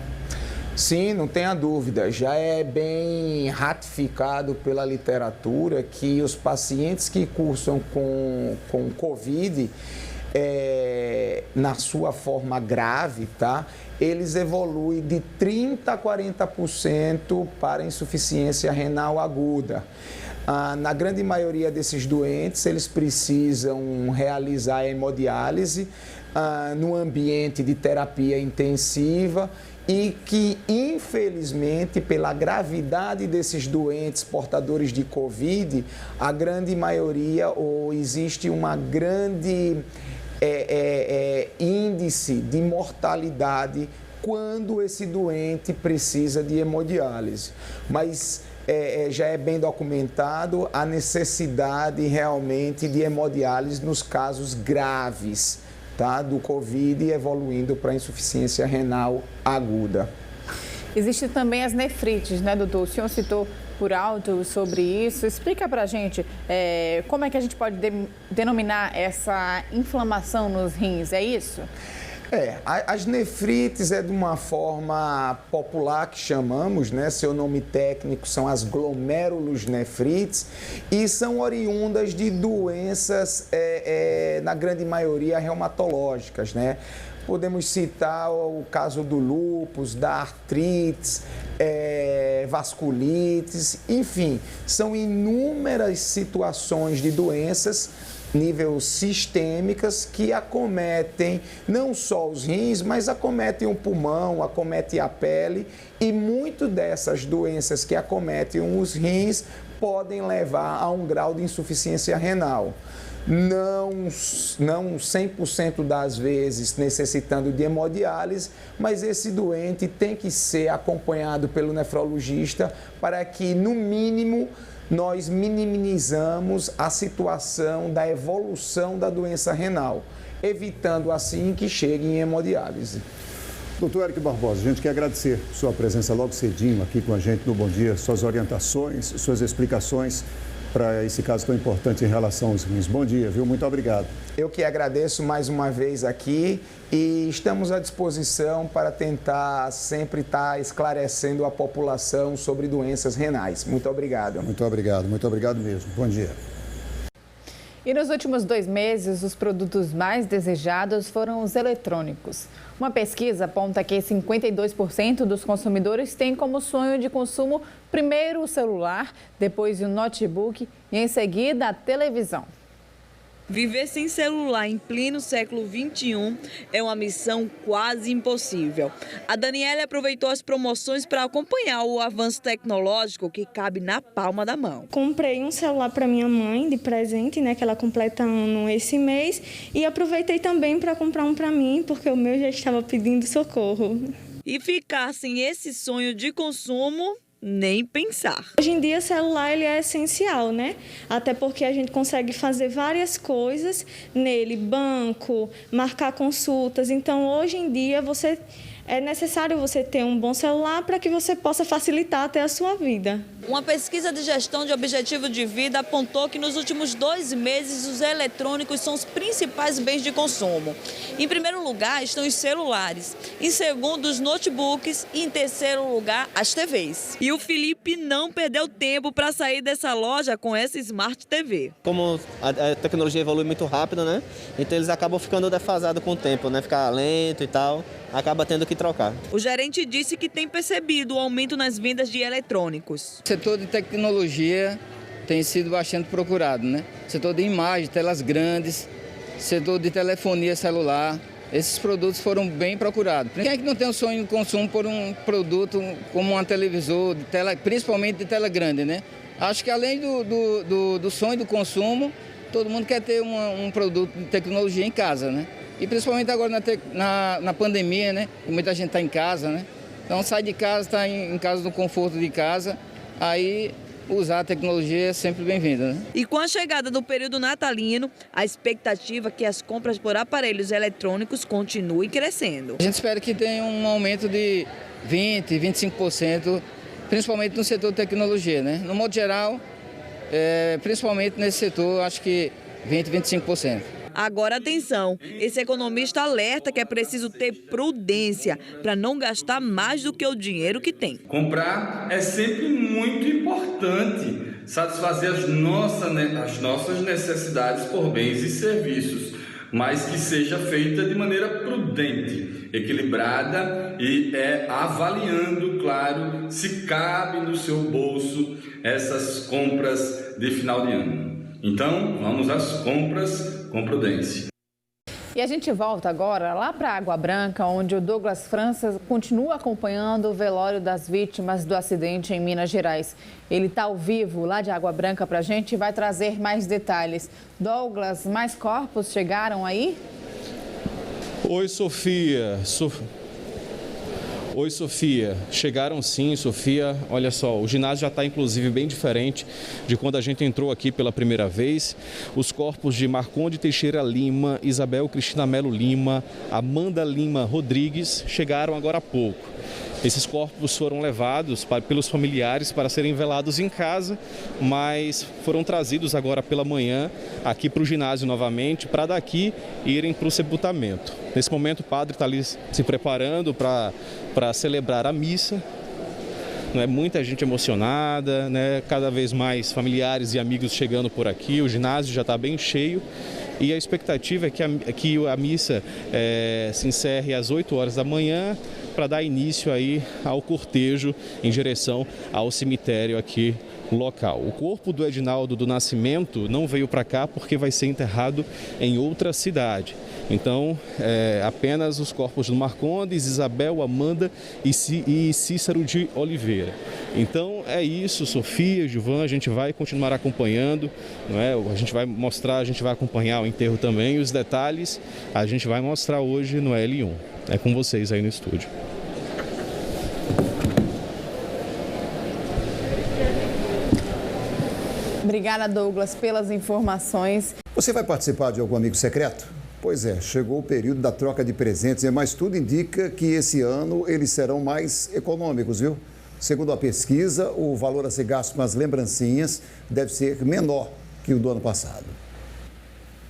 Sim, não tenha dúvida. Já é bem ratificado pela literatura que os pacientes que cursam com Covid, na sua forma grave, tá? Eles evoluem de 30% a 40% para insuficiência renal aguda. Na grande maioria desses doentes, eles precisam realizar a hemodiálise no ambiente de terapia intensiva e que, infelizmente, pela gravidade desses doentes portadores de Covid, a grande maioria, ou existe uma grande índice de mortalidade quando esse doente precisa de hemodiálise. Mas já é bem documentado a necessidade realmente de hemodiálise nos casos graves, tá, do Covid, evoluindo para insuficiência renal aguda. Existem também as nefrites, né, doutor? O senhor citou por alto sobre isso. Explica pra gente como é que a gente pode denominar essa inflamação nos rins, é isso? As nefrites é de uma forma popular que chamamos, né? Seu nome técnico são as glomerulonefrites e são oriundas de doenças, na grande maioria, reumatológicas, né? Podemos citar o caso do lúpus, da artrites, vasculites, enfim, são inúmeras situações de doenças nível sistêmicas que acometem não só os rins, mas acometem o pulmão, acometem a pele, e muito dessas doenças que acometem os rins podem levar a um grau de insuficiência renal. Não 100% das vezes necessitando de hemodiálise, mas esse doente tem que ser acompanhado pelo nefrologista para que, no mínimo, nós minimizamos a situação da evolução da doença renal, evitando assim que chegue em hemodiálise. Doutor Érico Barbosa, a gente quer agradecer sua presença logo cedinho aqui com a gente no Bom Dia, suas orientações, suas explicações para esse caso tão importante em relação aos rins. Bom dia, viu? Muito obrigado. Eu que agradeço mais uma vez aqui e estamos à disposição para tentar sempre estar esclarecendo a população sobre doenças renais. Muito obrigado. Muito obrigado mesmo. Bom dia. E nos últimos 2 meses, os produtos mais desejados foram os eletrônicos. Uma pesquisa aponta que 52% dos consumidores têm como sonho de consumo primeiro o celular, depois o notebook e em seguida a televisão. Viver sem celular em pleno século XXI é uma missão quase impossível. A Daniela aproveitou as promoções para acompanhar o avanço tecnológico que cabe na palma da mão. Comprei um celular para minha mãe de presente, né, que ela completa ano esse mês, e aproveitei também para comprar um para mim, porque o meu já estava pedindo socorro. E ficar sem esse sonho de consumo, nem pensar. Hoje em dia, o celular ele é essencial, né? Até porque a gente consegue fazer várias coisas nele, banco, marcar consultas. Então, hoje em dia, é necessário você ter um bom celular para que você possa facilitar até a sua vida. Uma pesquisa de gestão de objetivo de vida apontou que nos últimos 2 meses os eletrônicos são os principais bens de consumo. Em primeiro lugar estão os celulares, em segundo os notebooks e em terceiro lugar as TVs. E o Felipe não perdeu tempo para sair dessa loja com essa Smart TV. Como a tecnologia evolui muito rápido, né? Então eles acabam ficando defasados com o tempo, né? Ficar lento e tal, acaba tendo que trocar. O gerente disse que tem percebido o aumento nas vendas de eletrônicos. O setor de tecnologia tem sido bastante procurado, né? Setor de imagem, telas grandes, setor de telefonia celular, esses produtos foram bem procurados. Quem é que não tem o sonho de consumo por um produto como um televisor, de tela, principalmente de tela grande, né? Acho que além do sonho do consumo, todo mundo quer ter um produto de tecnologia em casa, né? E principalmente agora na pandemia, né? Muita gente está em casa, né? Então sai de casa, está em casa, no conforto de casa, aí usar a tecnologia é sempre bem-vinda, né? E com a chegada do período natalino, a expectativa é que as compras por aparelhos eletrônicos continuem crescendo. A gente espera que tenha um aumento de 20%, 25%, principalmente no setor de tecnologia, né? No modo geral, principalmente nesse setor, acho que 20%, 25%. Agora atenção, esse economista alerta que é preciso ter prudência para não gastar mais do que o dinheiro que tem. Comprar é sempre muito importante, satisfazer as nossas necessidades por bens e serviços, mas que seja feita de maneira prudente, equilibrada e avaliando, claro, se cabe no seu bolso essas compras de final de ano. Então, vamos às compras com prudência. E a gente volta agora lá para Água Branca, onde o Douglas França continua acompanhando o velório das vítimas do acidente em Minas Gerais. Ele está ao vivo lá de Água Branca para a gente e vai trazer mais detalhes. Douglas, mais corpos chegaram aí? Oi, Sofia. Oi, Sofia. Chegaram sim, Sofia. Olha só, o ginásio já está inclusive bem diferente de quando a gente entrou aqui pela primeira vez. Os corpos de Marconde Teixeira Lima, Isabel Cristina Melo Lima, Amanda Lima Rodrigues chegaram agora há pouco. Esses corpos foram levados pelos familiares para serem velados em casa, mas foram trazidos agora pela manhã aqui para o ginásio novamente, para daqui irem para o sepultamento. Nesse momento o padre está ali se preparando para celebrar a missa. Não é muita gente emocionada, né? Cada vez mais familiares e amigos chegando por aqui, o ginásio já está bem cheio. E a expectativa é que a missa se encerre às 8 horas da manhã para dar início aí ao cortejo em direção ao cemitério aqui local. O corpo do Edinaldo do Nascimento não veio para cá porque vai ser enterrado em outra cidade. Então, apenas os corpos do Marcondes, Isabel, Amanda e Cícero de Oliveira. Então, é isso, Sofia, Gilvan, a gente vai continuar acompanhando, não é? A gente vai acompanhar o enterro também, e os detalhes a gente vai mostrar hoje no L1. É com vocês aí no estúdio. Obrigada, Douglas, pelas informações. Você vai participar de algum amigo secreto? Pois é, chegou o período da troca de presentes, mas tudo indica que esse ano eles serão mais econômicos, viu? Segundo a pesquisa, o valor a ser gasto com as lembrancinhas deve ser menor que o do ano passado.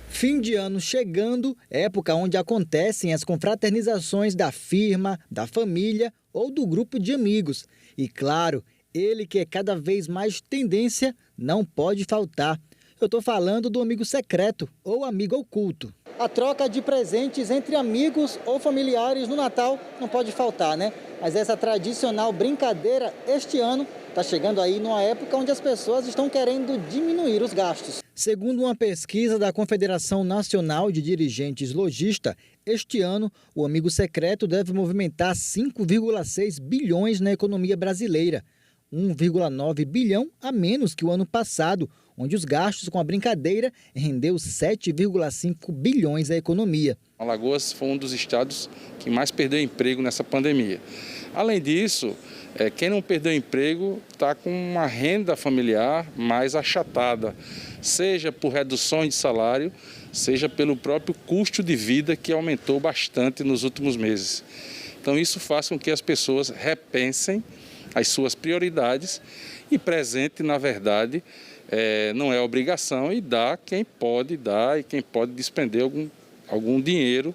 Fim de ano chegando, época onde acontecem as confraternizações da firma, da família ou do grupo de amigos. E claro, ele que é cada vez mais tendência, não pode faltar. Eu estou falando do amigo secreto ou amigo oculto. A troca de presentes entre amigos ou familiares no Natal não pode faltar, né? Mas essa tradicional brincadeira este ano está chegando aí numa época onde as pessoas estão querendo diminuir os gastos. Segundo uma pesquisa da Confederação Nacional de Dirigentes Lojistas, este ano o amigo secreto deve movimentar 5,6 bilhões na economia brasileira. 1,9 bilhão a menos que o ano passado, onde os gastos com a brincadeira rendeu 7,5 bilhões à economia. Alagoas foi um dos estados que mais perdeu emprego nessa pandemia. Além disso, quem não perdeu emprego está com uma renda familiar mais achatada, seja por reduções de salário, seja pelo próprio custo de vida que aumentou bastante nos últimos meses. Então isso faz com que as pessoas repensem as suas prioridades e presente, na verdade, não é obrigação e dá quem pode dar e quem pode despender algum dinheiro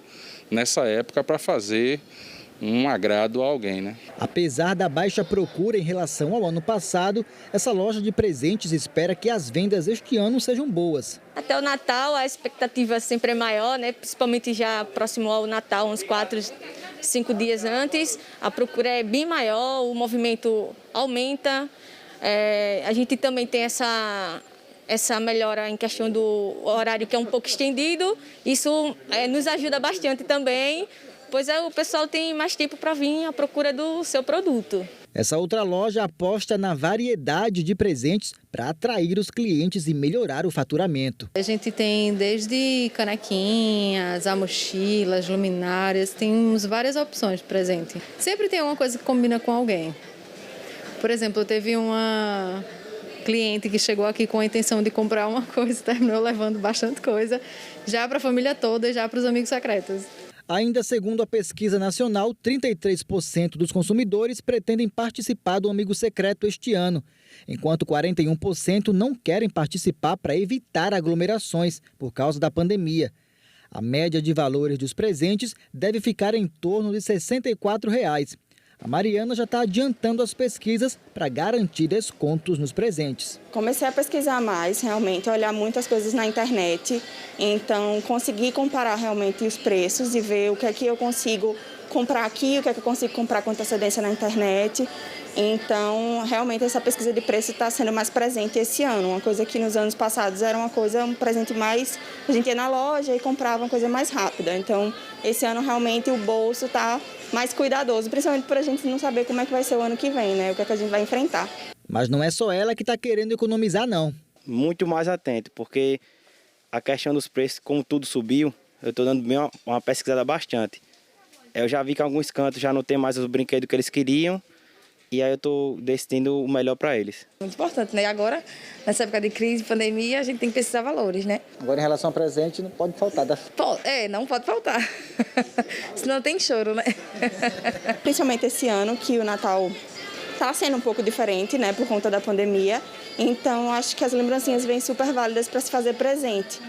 nessa época para fazer um agrado a alguém, né? Apesar da baixa procura em relação ao ano passado, essa loja de presentes espera que as vendas este ano sejam boas. Até o Natal a expectativa sempre é maior, né? Principalmente já próximo ao Natal, uns 4, 5 dias antes. A procura é bem maior, o movimento aumenta. A gente também tem essa melhora em questão do horário que é um pouco estendido. Isso nos ajuda bastante também pois o pessoal tem mais tempo para vir à procura do seu produto. Essa outra loja aposta na variedade de presentes para atrair os clientes e melhorar o faturamento. A gente tem desde canequinhas, a mochilas, luminárias, temos várias opções de presente. Sempre tem alguma coisa que combina com alguém. Por exemplo, teve uma cliente que chegou aqui com a intenção de comprar uma coisa, terminou levando bastante coisa, já para a família toda e já para os amigos secretos. Ainda segundo a pesquisa nacional, 33% dos consumidores pretendem participar do Amigo Secreto este ano, enquanto 41% não querem participar para evitar aglomerações por causa da pandemia. A média de valores dos presentes deve ficar em torno de R$ 64. A Mariana já está adiantando as pesquisas para garantir descontos nos presentes. Comecei a pesquisar mais, realmente, a olhar muitas coisas na internet. Então, consegui comparar realmente os preços e ver o que é que eu consigo comprar aqui, o que é que eu consigo comprar com antecedência na internet. Então, realmente, essa pesquisa de preço está sendo mais presente esse ano. Uma coisa que nos anos passados era um presente mais... A gente ia na loja e comprava uma coisa mais rápida. Então, esse ano, realmente, o bolso está mais cuidadoso, principalmente por a gente não saber como é que vai ser o ano que vem, né? O que é que a gente vai enfrentar. Mas não é só ela que está querendo economizar, não. Muito mais atento, porque a questão dos preços, como tudo subiu, eu estou dando bem uma pesquisada bastante. Eu já vi que alguns cantos já não tem mais os brinquedos que eles queriam, e aí eu estou decidindo o melhor para eles. Muito importante, né? Agora, nessa época de crise, pandemia, a gente tem que pesquisar valores, né? Agora, em relação ao presente, não pode faltar. Não pode faltar. Senão tem choro, né? Principalmente esse ano, que o Natal está sendo um pouco diferente, né? Por conta da pandemia. Então, acho que as lembrancinhas vêm super válidas para se fazer presente.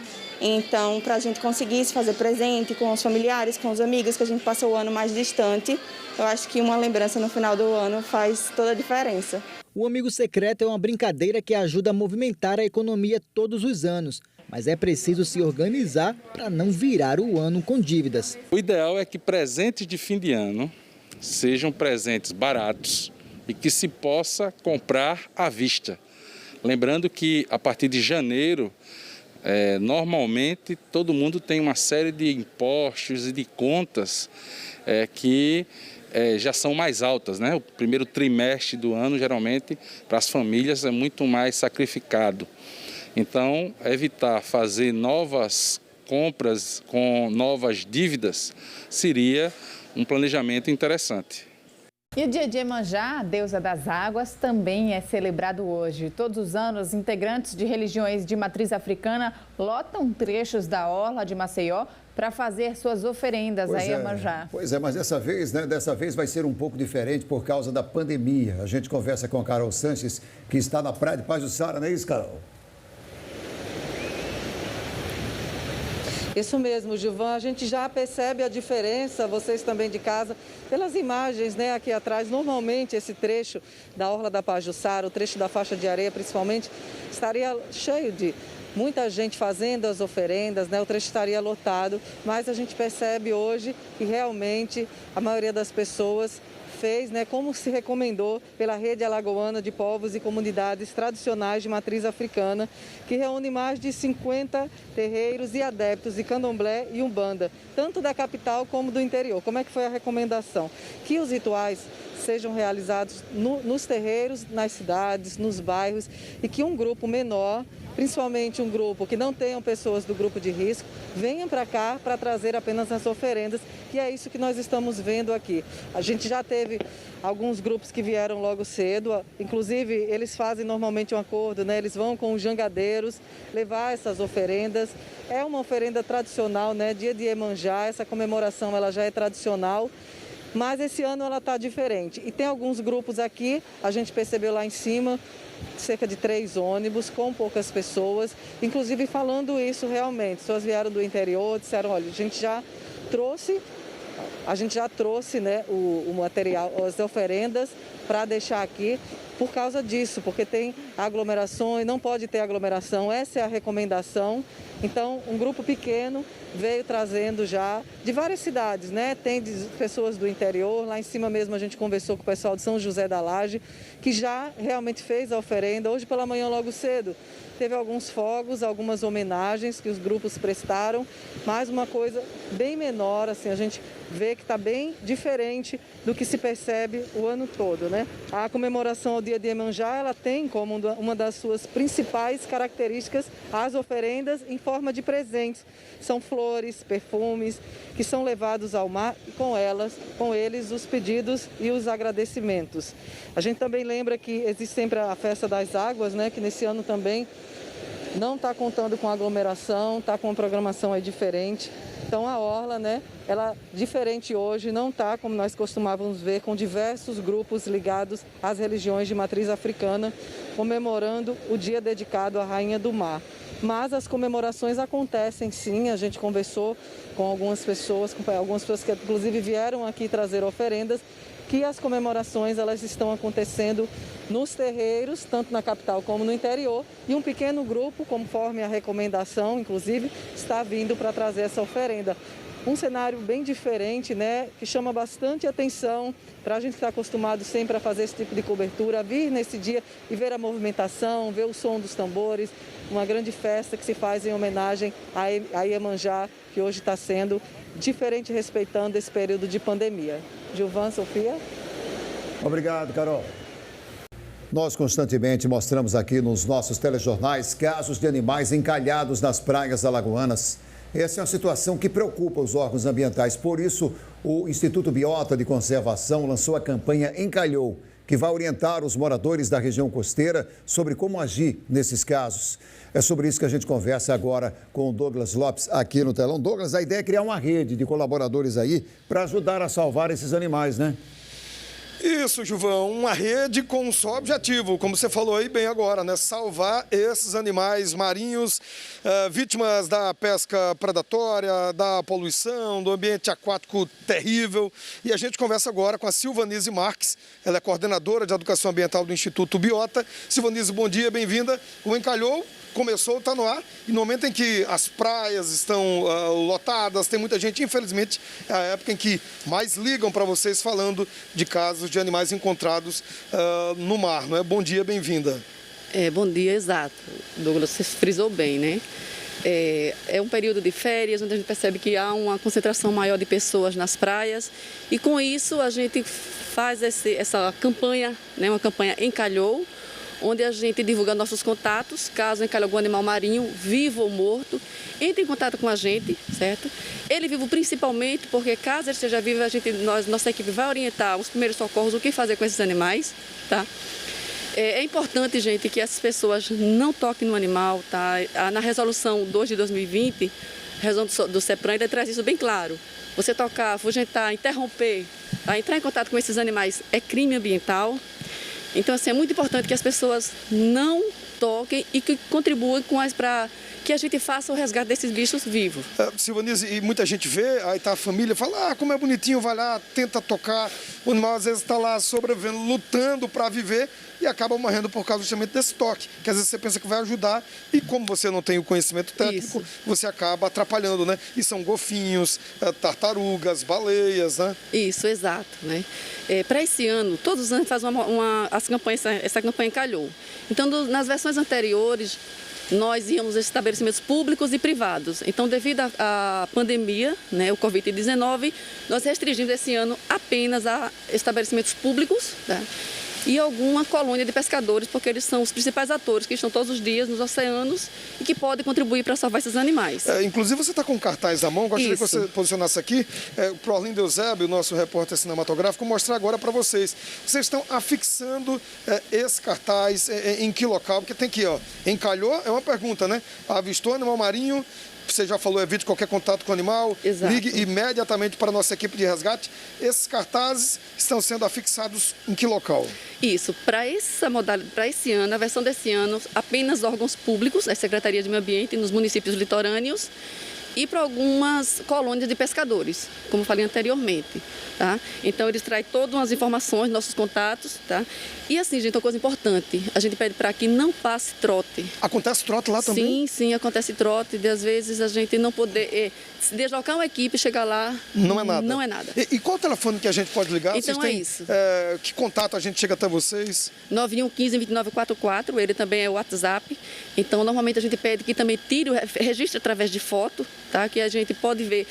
Então, para a gente conseguir se fazer presente com os familiares, com os amigos, que a gente passou o ano mais distante, eu acho que uma lembrança no final do ano faz toda a diferença. O Amigo Secreto é uma brincadeira que ajuda a movimentar a economia todos os anos. Mas é preciso se organizar para não virar o ano com dívidas. O ideal é que presentes de fim de ano sejam presentes baratos e que se possa comprar à vista. Lembrando que a partir de janeiro, normalmente todo mundo tem uma série de impostos e de contas que já são mais altas, né? O primeiro trimestre do ano, geralmente, para as famílias é muito mais sacrificado. Então, evitar fazer novas compras com novas dívidas seria um planejamento interessante. E o dia de Iemanjá, a deusa das águas, também é celebrado hoje. Todos os anos, integrantes de religiões de matriz africana lotam trechos da orla de Maceió para fazer suas oferendas a Iemanjá. Pois é, mas dessa vez, né? Dessa vez vai ser um pouco diferente por causa da pandemia. A gente conversa com a Carol Sanches, que está na praia de Pajuçara, não é isso, Carol? Isso mesmo, Gilvan, a gente já percebe a diferença, vocês também de casa, pelas imagens, né, aqui atrás. Normalmente esse trecho da orla da Pajuçara, o trecho da faixa de areia principalmente, estaria cheio de muita gente fazendo as oferendas, né, o trecho estaria lotado, mas a gente percebe hoje que realmente a maioria das pessoas fez, né, como se recomendou pela Rede Alagoana de Povos e Comunidades Tradicionais de Matriz Africana, que reúne mais de 50 terreiros e adeptos de candomblé e umbanda, tanto da capital como do interior. Como é que foi a recomendação? Que os rituais sejam realizados nos terreiros, nas cidades, nos bairros, e que um grupo menor, principalmente um grupo que não tenham pessoas do grupo de risco, venham para cá para trazer apenas as oferendas, que é isso que nós estamos vendo aqui. A gente já teve alguns grupos que vieram logo cedo, inclusive eles fazem normalmente um acordo, né? Eles vão com os jangadeiros levar essas oferendas. É uma oferenda tradicional, né? Dia de Iemanjá, essa comemoração ela já é tradicional. Mas esse ano ela está diferente. E tem alguns grupos aqui, a gente percebeu lá em cima, cerca de 3 ônibus com poucas pessoas, inclusive falando isso realmente. As pessoas vieram do interior, disseram, olha, a gente já trouxe, né, o material, as oferendas para deixar aqui. por causa disso, porque tem aglomerações, não pode ter aglomeração, essa é a recomendação. Então, um grupo pequeno veio trazendo já de várias cidades, né? Tem pessoas do interior, lá em cima mesmo a gente conversou com o pessoal de São José da Laje, que já realmente fez a oferenda. Hoje pela manhã, logo cedo, teve alguns fogos, algumas homenagens que os grupos prestaram, mas uma coisa bem menor, assim, a gente vê que está bem diferente do que se percebe o ano todo, né? A comemoração ao Dia de Iemanjá, ela tem como uma das suas principais características as oferendas em forma de presentes. São flores, perfumes que são levados ao mar e com eles os pedidos e os agradecimentos. A gente também lembra que existe sempre a Festa das Águas, né? Que nesse ano também não está contando com aglomeração, está com uma programação aí diferente. Então a Orla, né, ela diferente hoje, não está como nós costumávamos ver, com diversos grupos ligados às religiões de matriz africana, comemorando o dia dedicado à Rainha do Mar. Mas as comemorações acontecem sim, a gente conversou com algumas pessoas que inclusive vieram aqui trazer oferendas, que as comemorações elas estão acontecendo nos terreiros, tanto na capital como no interior, e um pequeno grupo, conforme a recomendação, inclusive, está vindo para trazer essa oferenda. Um cenário bem diferente, né, que chama bastante atenção para a gente que está acostumado sempre a fazer esse tipo de cobertura, vir nesse dia e ver a movimentação, ver o som dos tambores, uma grande festa que se faz em homenagem a Iemanjá, que hoje está sendo diferente, respeitando esse período de pandemia. Gilvan, Sofia. Obrigado, Carol. Nós constantemente mostramos aqui nos nossos telejornais casos de animais encalhados nas praias alagoanas. Essa é uma situação que preocupa os órgãos ambientais. Por isso, o Instituto Biota de Conservação lançou a campanha Encalhou, que vai orientar os moradores da região costeira sobre como agir nesses casos. É sobre isso que a gente conversa agora com o Douglas Lopes aqui no telão. Douglas, a ideia é criar uma rede de colaboradores aí para ajudar a salvar esses animais, né? Isso, Gilvan, uma rede com um só objetivo, como você falou aí bem agora, né? Salvar esses animais marinhos, vítimas da pesca predatória, da poluição, do ambiente aquático terrível. E a gente conversa agora com a Silvanise Marques, ela é coordenadora de Educação Ambiental do Instituto Biota. Silvanise, bom dia, bem-vinda. O Encalhou começou, está no ar, e no momento em que as praias estão lotadas, tem muita gente, infelizmente, é a época em que mais ligam para vocês falando de casos de animais encontrados no mar, não é? Bom dia, bem-vinda. Bom dia, exato. Douglas, você frisou bem, né? É um período de férias, onde a gente percebe que há uma concentração maior de pessoas nas praias, e com isso a gente faz essa campanha, né? Uma campanha Encalhou, onde a gente divulga nossos contatos, caso encalhe algum animal marinho, vivo ou morto, entre em contato com a gente, certo? Ele vivo principalmente porque, caso ele esteja vivo, nossa equipe vai orientar os primeiros socorros, o que fazer com esses animais, tá? É importante, gente, que essas pessoas não toquem no animal, tá? Na resolução 2 de 2020, a resolução do CEPRAM, ele traz isso bem claro. Você tocar, afugentar, interromper, entrar em contato com esses animais é crime ambiental. Então, assim, é muito importante que as pessoas não toquem e que contribuam para que a gente faça o resgate desses bichos vivos. Silvanise, e muita gente vê, aí tá a família, fala, como é bonitinho, vai lá, tenta tocar, o animal às vezes está lá sobrevivendo, lutando para viver e acaba morrendo por causa justamente desse toque, que às vezes você pensa que vai ajudar e como você não tem o conhecimento técnico, você acaba atrapalhando, né? E são golfinhos, tartarugas, baleias, né? Isso, exato, né? Para esse ano, todos os anos faz essa campanha Encalhou. Então, nas versões anteriores, nós íamos a estabelecimentos públicos e privados. Então, devido à pandemia, né, o Covid-19, nós restringimos esse ano apenas a estabelecimentos públicos, né, e alguma colônia de pescadores, porque eles são os principais atores que estão todos os dias nos oceanos e que podem contribuir para salvar esses animais. Inclusive, você está com um cartaz na mão, gostaria que você posicionasse aqui, para o Orlindo Eusébio, nosso repórter cinematográfico, mostrar agora para vocês. Vocês estão afixando esse cartaz em que local? Porque tem aqui, ó, encalhou, é uma pergunta, né? Avistou animal marinho, você já falou, evite qualquer contato com o animal, exato. Ligue imediatamente para a nossa equipe de resgate. Esses cartazes estão sendo afixados em que local? Isso, para esse ano, a versão desse ano, apenas órgãos públicos, a Secretaria de Meio Ambiente nos municípios litorâneos e para algumas colônias de pescadores, como eu falei anteriormente. Tá? Então, eles trazem todas as informações, nossos contatos. Tá? E assim, gente, uma coisa importante, a gente pede para que não passe trote. Acontece trote lá também? Sim, acontece trote. E às vezes a gente não poder se deslocar uma equipe, chegar lá, não é nada. Não é nada. E qual o telefone que a gente pode ligar? Então vocês têm, isso. Que contato a gente chega até vocês? 9115-2944, ele também é o WhatsApp. Então, normalmente a gente pede que também tire o registro através de foto, tá? Que a gente pode ver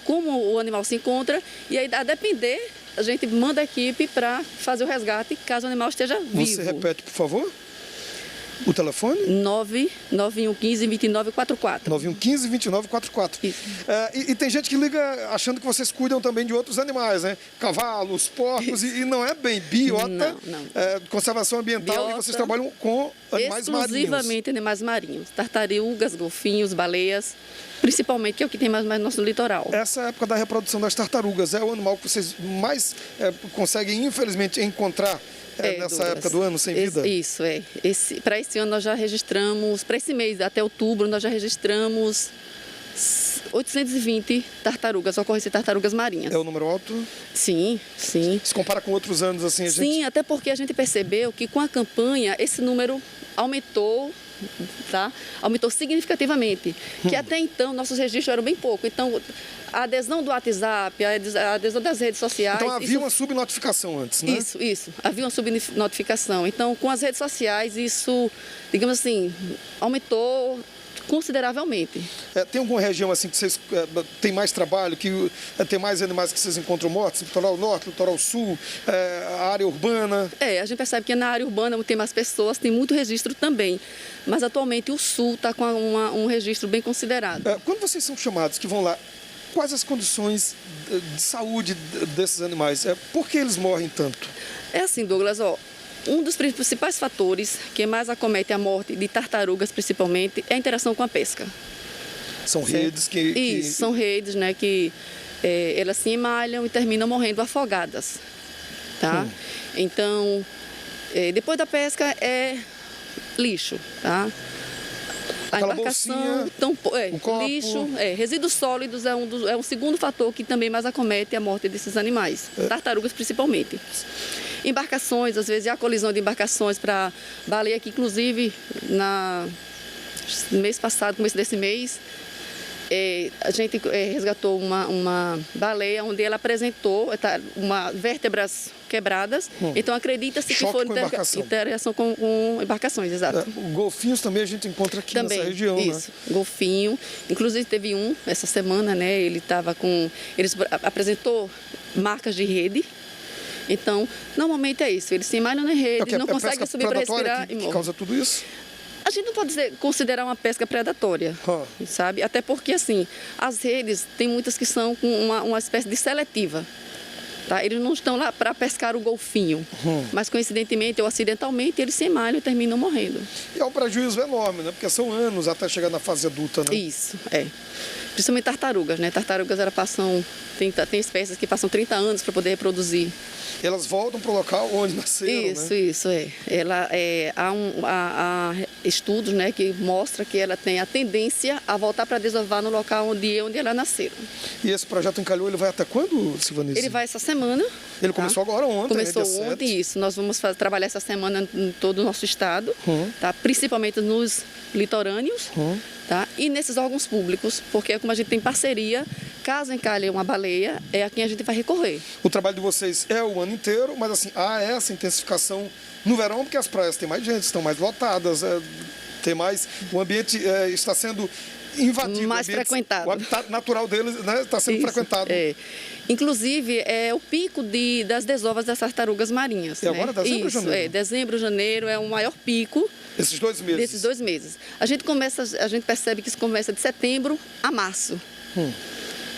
como o animal se encontra e aí, a depender, a gente manda a equipe para fazer o resgate caso o animal esteja vivo. Você repete, por favor? O telefone? 99115-2944. 9115-2944. E tem gente que liga achando que vocês cuidam também de outros animais, né? Cavalos, porcos, e não é bem. Biota, não. Conservação ambiental, e vocês trabalham com animais marinhos. Exclusivamente animais marinhos. Tartarugas, golfinhos, baleias, principalmente, que é o que tem mais no nosso litoral. Essa é a época da reprodução das tartarugas. É o animal que vocês mais conseguem, infelizmente, encontrar nessa Douglas, época do ano sem vida? Isso, para esse ano nós já registramos, para esse mês, até outubro, nós já registramos 820 tartarugas, ocorrência de tartarugas marinhas. É o número alto? Sim. Se compara com outros anos, assim, Sim, até porque a gente percebeu que com a campanha esse número aumentou, tá? Aumentou significativamente. Que até então nossos registros eram bem pouco. Então, a adesão do WhatsApp, a adesão das redes sociais... Então havia uma subnotificação antes, né? Isso. Havia uma subnotificação. Então, com as redes sociais, isso, digamos assim, aumentou consideravelmente. Tem alguma região assim que vocês têm mais trabalho, que tem mais animais que vocês encontram mortos? Litoral Norte, Litoral Sul, a área urbana? A gente percebe que na área urbana tem mais pessoas, tem muito registro também. Mas atualmente o Sul está com um registro bem considerado. Quando vocês são chamados, que vão lá, quais as condições de saúde desses animais? Por que eles morrem tanto? É assim, Douglas, um dos principais fatores que mais acomete a morte de tartarugas, principalmente, é a interação com a pesca. São redes que... Isso, são redes, né, que elas se emalham e terminam morrendo afogadas, tá? Então, depois da pesca é lixo, tá? A embarcação, lixo, resíduos sólidos é um segundo fator que também mais acomete a morte desses animais, tartarugas principalmente. Embarcações, às vezes há colisão de embarcações para baleia, que inclusive no mês passado, começo desse mês, a gente resgatou uma baleia onde ela apresentou vértebras quebradas. Então acredita-se que foi interação com embarcações, exato. Golfinhos também a gente encontra aqui nessa região, isso, né? Golfinho. Inclusive teve essa semana, né? Ele apresentou marcas de rede. Então, normalmente é isso. Eles se emalham na rede, não conseguem subir para respirar e morrem. Que causa tudo isso? A gente não pode considerar uma pesca predatória, sabe? Até porque, assim, as redes, tem muitas que são com uma espécie de seletiva. Tá? Eles não estão lá para pescar o golfinho, mas coincidentemente ou acidentalmente eles se emalham e terminam morrendo. E é um prejuízo enorme, né? Porque são anos até chegar na fase adulta, né? Isso, Principalmente tartarugas, né? Tartarugas tem espécies que passam 30 anos para poder reproduzir. Elas voltam para o local onde nasceram, Isso. Há estudos, né, que mostram que ela tem a tendência a voltar para desovar no local onde ela nasceram. E esse projeto Encalhou, ele vai até quando, Silvanise? Ele vai essa semana. Ele começou agora ontem, Começou né, ontem, isso. Nós vamos trabalhar essa semana em todo o nosso estado, tá? Principalmente nos litorâneos, tá? E nesses órgãos públicos, porque como a gente tem parceria, caso encalhe uma baleia, é a quem a gente vai recorrer. O trabalho de vocês é o ano inteiro, mas assim, há essa intensificação no verão, porque as praias têm mais gente, estão mais lotadas, tem mais, o ambiente está sendo invadido. Mais frequentado. O habitat natural deles, né, está sendo frequentado. Inclusive, é o pico das desovas das tartarugas marinhas. E agora, dezembro ou janeiro? Dezembro, janeiro é o maior pico. Esses 2 meses? Desses 2 meses. A gente percebe que isso começa de setembro a março.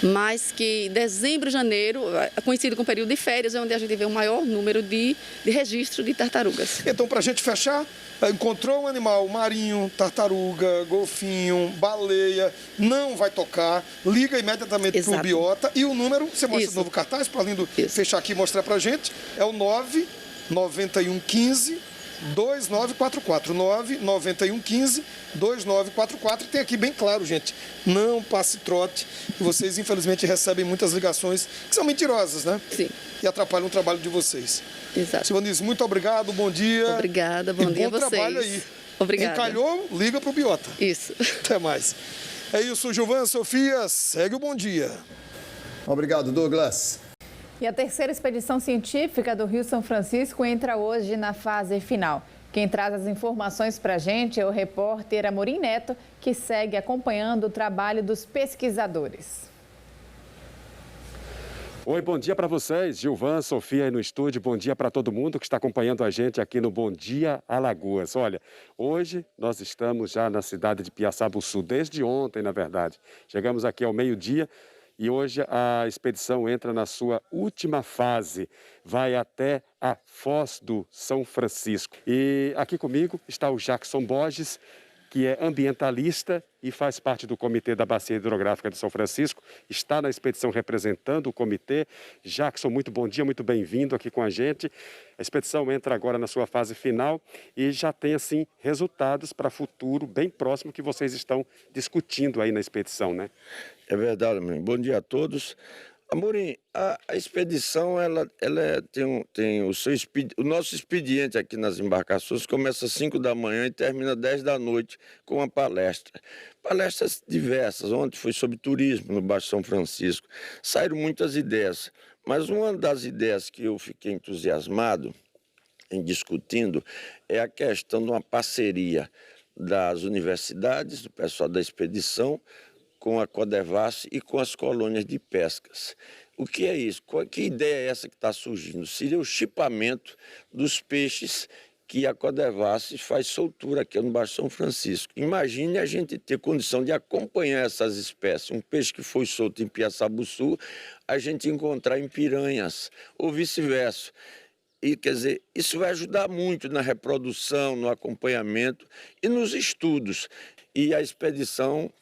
Mas que dezembro, janeiro, coincide com o período de férias, é onde a gente vê o maior número de registro de tartarugas. Então, para a gente fechar, encontrou um animal marinho, tartaruga, golfinho, baleia, não vai tocar, liga imediatamente para o Biota e o número, você mostra o novo cartaz, para além do fechar aqui e mostrar para a gente, é o 99115 2944, 99115 2944. Tem aqui bem claro, gente, não passe trote. Vocês, infelizmente, recebem muitas ligações que são mentirosas, né? Sim. E atrapalham o trabalho de vocês. Exato. Silvanice, muito obrigado, bom dia. Obrigada, bom dia a vocês. Bom trabalho aí. Obrigada. Encalhou, liga pro Biota. Isso. Até mais. É isso, Gilvan, Sofia, segue o bom dia. Obrigado, Douglas. E a terceira expedição científica do Rio São Francisco entra hoje na fase final. Quem traz as informações para a gente é o repórter Amorim Neto, que segue acompanhando o trabalho dos pesquisadores. Oi, bom dia para vocês. Gilvan, Sofia aí no estúdio. Bom dia para todo mundo que está acompanhando a gente aqui no Bom Dia Alagoas. Olha, hoje nós estamos já na cidade de Piaçabuçu, desde ontem, na verdade. Chegamos aqui ao meio-dia e hoje a expedição entra na sua última fase. Vai até a Foz do São Francisco. E aqui comigo está o Jackson Borges, que é ambientalista e faz parte do Comitê da Bacia Hidrográfica de São Francisco, está na expedição representando o comitê. Jackson, muito bom dia, muito bem-vindo aqui com a gente. A expedição entra agora na sua fase final e já tem, assim, resultados para futuro bem próximo que vocês estão discutindo aí na expedição, né? É verdade, Amorim. Bom dia a todos. Amorim, a expedição tem o nosso expediente aqui nas embarcações começa às 5 da manhã e termina 10 da noite com uma palestra. Palestras diversas, ontem foi sobre turismo no Baixo São Francisco. Saíram muitas ideias, mas uma das ideias que eu fiquei entusiasmado em discutindo é a questão de uma parceria das universidades, do pessoal da expedição, com a Codevasf e com as colônias de pescas. O que é isso? Que ideia é essa que está surgindo? Seria o chipamento dos peixes que a Codevasf faz soltura aqui no Baixo São Francisco. Imagine a gente ter condição de acompanhar essas espécies. Um peixe que foi solto em Piaçabuçu, a gente encontrar em Piranhas, ou vice-versa. E, quer dizer, isso vai ajudar muito na reprodução, no acompanhamento e nos estudos. E a expedição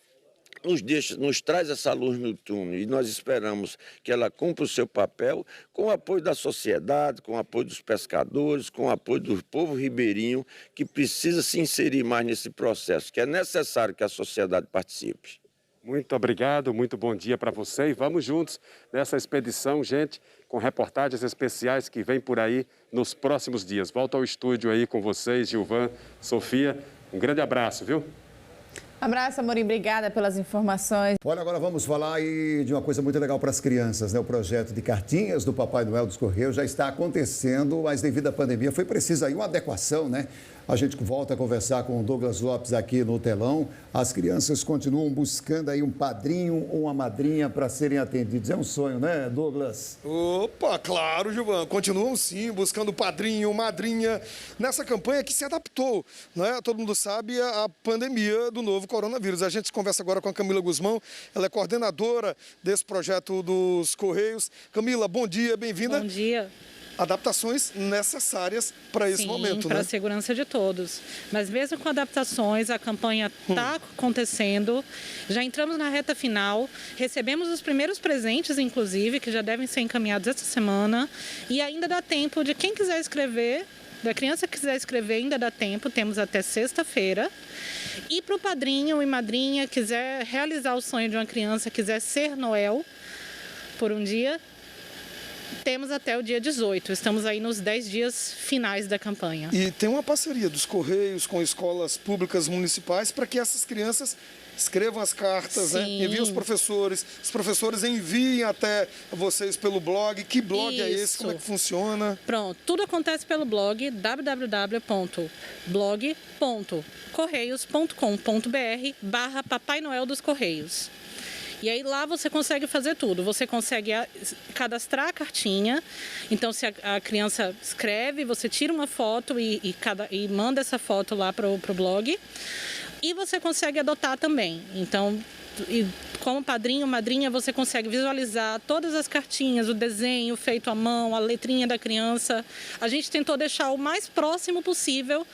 nos traz essa luz no túnel e nós esperamos que ela cumpra o seu papel com o apoio da sociedade, com o apoio dos pescadores, com o apoio do povo ribeirinho, que precisa se inserir mais nesse processo, que é necessário que a sociedade participe. Muito obrigado, muito bom dia para você e vamos juntos nessa expedição, gente, com reportagens especiais que vêm por aí nos próximos dias. Volto ao estúdio aí com vocês, Gilvan, Sofia, um grande abraço, viu? Abraço, Amorim, obrigada pelas informações. Olha, agora vamos falar aí de uma coisa muito legal para as crianças, né? O projeto de cartinhas do Papai Noel dos Correios já está acontecendo, mas devido à pandemia foi preciso aí uma adequação, né? A gente volta a conversar com o Douglas Lopes aqui no telão. As crianças continuam buscando aí um padrinho ou uma madrinha para serem atendidos. É um sonho, né, Douglas? Opa, claro, Gilvan. Continuam sim buscando padrinho, madrinha nessa campanha que se adaptou, né? Todo mundo sabe a pandemia do novo coronavírus. A gente conversa agora com a Camila Guzmão, ela é coordenadora desse projeto dos Correios. Camila, bom dia, bem-vinda. Bom dia. Adaptações necessárias para esse momento, para né? a segurança de todos. Mas mesmo com adaptações, a campanha está acontecendo. Já entramos na reta final. Recebemos os primeiros presentes, inclusive, que já devem ser encaminhados essa semana. E ainda dá tempo de quem quiser escrever, da criança que quiser escrever, ainda dá tempo. Temos até sexta-feira. E para o padrinho e madrinha, quiser realizar o sonho de uma criança, quiser ser Noel por um dia, temos até o dia 18, estamos aí nos 10 dias finais da campanha. E tem uma parceria dos Correios com escolas públicas municipais para que essas crianças escrevam as cartas, né? Enviem os professores enviem até vocês pelo blog. Que blog é esse? Como é que funciona? Pronto, tudo acontece pelo blog www.blog.correios.com.br/Papai Noel dos Correios. E aí lá você consegue fazer tudo. Você consegue cadastrar a cartinha. Então, se a criança escreve, você tira uma foto e manda essa foto lá para o blog. E você consegue adotar também. Então, como padrinho, madrinha, você consegue visualizar todas as cartinhas, o desenho feito à mão, a letrinha da criança. A gente tentou deixar o mais próximo possível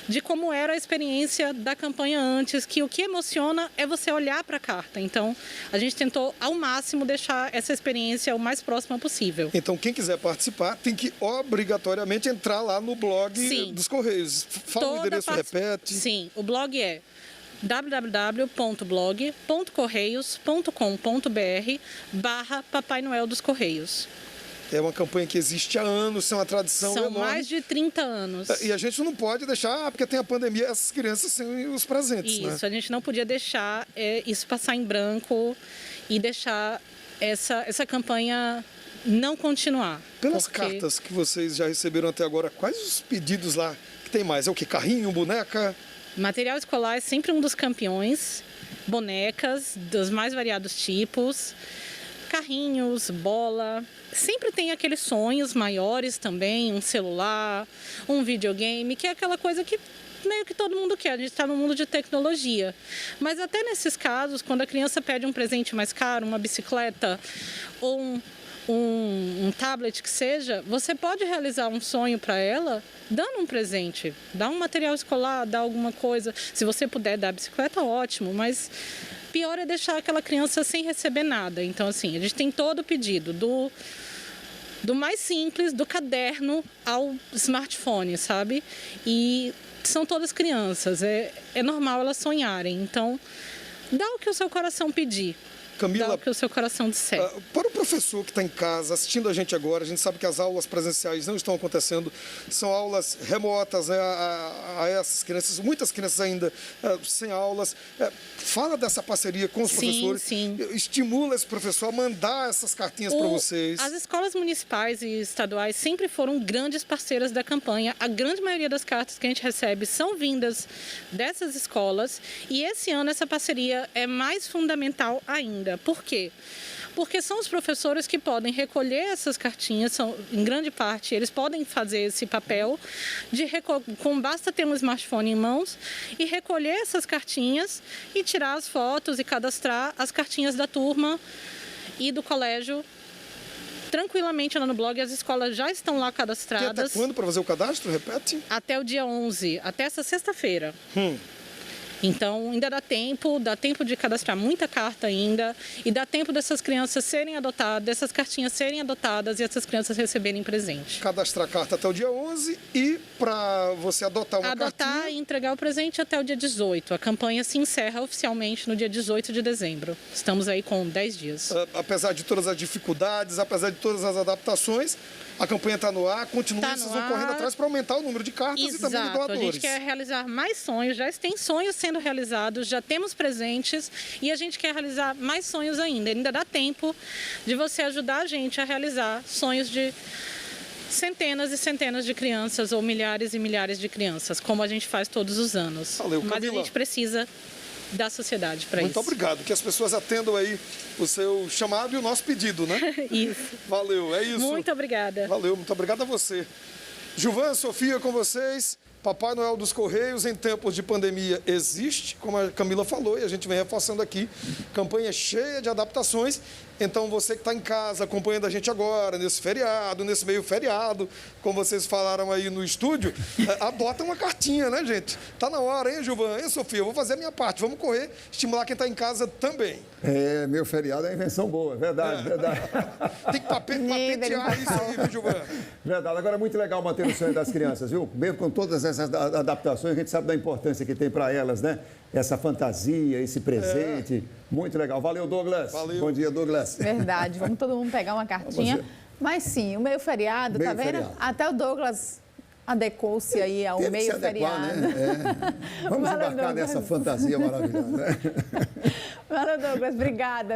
de como era a experiência da campanha antes, que o que emociona é você olhar para a carta. Então, a gente tentou ao máximo deixar essa experiência o mais próxima possível. Então, quem quiser participar tem que obrigatoriamente entrar lá no blog dos Correios. Fala o endereço, repete. Sim, o blog é www.blog.correios.com.br/Papai Noel dos Correios. É uma campanha que existe há anos, é uma tradição enorme. São mais de 30 anos. E a gente não pode deixar, porque tem a pandemia, essas crianças sem os presentes, né? Isso, a gente não podia deixar isso passar em branco e deixar essa campanha não continuar. Pelas cartas que vocês já receberam até agora, quais os pedidos lá que tem mais? É o que? Carrinho, boneca? Material escolar é sempre um dos campeões. Bonecas dos mais variados tipos. Carrinhos, bola. Sempre tem aqueles sonhos maiores também, um celular, um videogame, que é aquela coisa que meio que todo mundo quer. A gente está no mundo de tecnologia. Mas até nesses casos, quando a criança pede um presente mais caro, uma bicicleta ou um tablet que seja, você pode realizar um sonho para ela dando um presente, dá um material escolar, dá alguma coisa. Se você puder dar a bicicleta, ótimo, mas pior é deixar aquela criança sem receber nada. Então, assim, a gente tem todo o pedido, do mais simples, do caderno ao smartphone, sabe? E são todas crianças, é normal elas sonharem. Então, dá o que o seu coração pedir. Camila, dá o que o seu coração disser. Para o professor que está em casa, assistindo a gente agora, a gente sabe que as aulas presenciais não estão acontecendo, são aulas remotas, né, a essas crianças, muitas crianças ainda sem aulas. Fala dessa parceria com os professores, estimula esse professor a mandar essas cartinhas para vocês. As escolas municipais e estaduais sempre foram grandes parceiras da campanha. A grande maioria das cartas que a gente recebe são vindas dessas escolas e esse ano essa parceria é mais fundamental ainda. Por quê? Porque são os professores que podem recolher essas cartinhas, em grande parte, eles podem fazer esse papel, basta ter um smartphone em mãos e recolher essas cartinhas e tirar as fotos e cadastrar as cartinhas da turma e do colégio tranquilamente lá no blog. As escolas já estão lá cadastradas. E até quando para fazer o cadastro? Repete. Até o dia 11, até essa sexta-feira. Então, ainda dá tempo de cadastrar muita carta ainda e dá tempo dessas crianças serem adotadas, dessas cartinhas serem adotadas e essas crianças receberem presente. Cadastrar a carta até o dia 11 e para você adotar uma cartinha... Adotar e entregar o presente até o dia 18. A campanha se encerra oficialmente no dia 18 de dezembro. Estamos aí com 10 dias. Apesar de todas as dificuldades, apesar de todas as adaptações, a campanha está no ar, vocês vão correndo atrás para aumentar o número de cartas e também de doadores. A gente quer realizar mais sonhos, já tem sonhos sendo realizados, já temos presentes e a gente quer realizar mais sonhos ainda. Ainda dá tempo de você ajudar a gente a realizar sonhos de centenas e centenas de crianças ou milhares e milhares de crianças, como a gente faz todos os anos. Valeu, mas Camila. A gente precisa da sociedade para isso. Muito obrigado, que as pessoas atendam aí o seu chamado e o nosso pedido, né? Isso. Valeu, é isso. Muito obrigada. Valeu, muito obrigado a você. Gilvan, Sofia, com vocês. Papai Noel dos Correios em tempos de pandemia existe, como a Camila falou, e a gente vem reforçando aqui, campanha cheia de adaptações. Então, você que está em casa acompanhando a gente agora, nesse feriado, nesse meio feriado, como vocês falaram aí no estúdio, adota uma cartinha, né, gente? Tá na hora, hein, Gilvan? Hein, Sofia? Eu vou fazer a minha parte. Vamos correr, estimular quem está em casa também. Meu feriado é uma invenção boa, verdade. Tem que patentear isso aí, viu, Gilvan? Verdade. Agora, é muito legal manter o sonho das crianças, viu? Mesmo com todas essas adaptações, a gente sabe da importância que tem para elas, né? Essa fantasia, esse presente. Muito legal. Valeu, Douglas. Valeu. Bom dia, Douglas. Verdade. Vamos todo mundo pegar uma cartinha. Mas sim, o meio feriado, tá vendo? Feriado. Até o Douglas adequou-se aí ao meio feriado. Né? Vamos embarcar nessa fantasia maravilhosa. Né? Valeu, Douglas. Obrigada.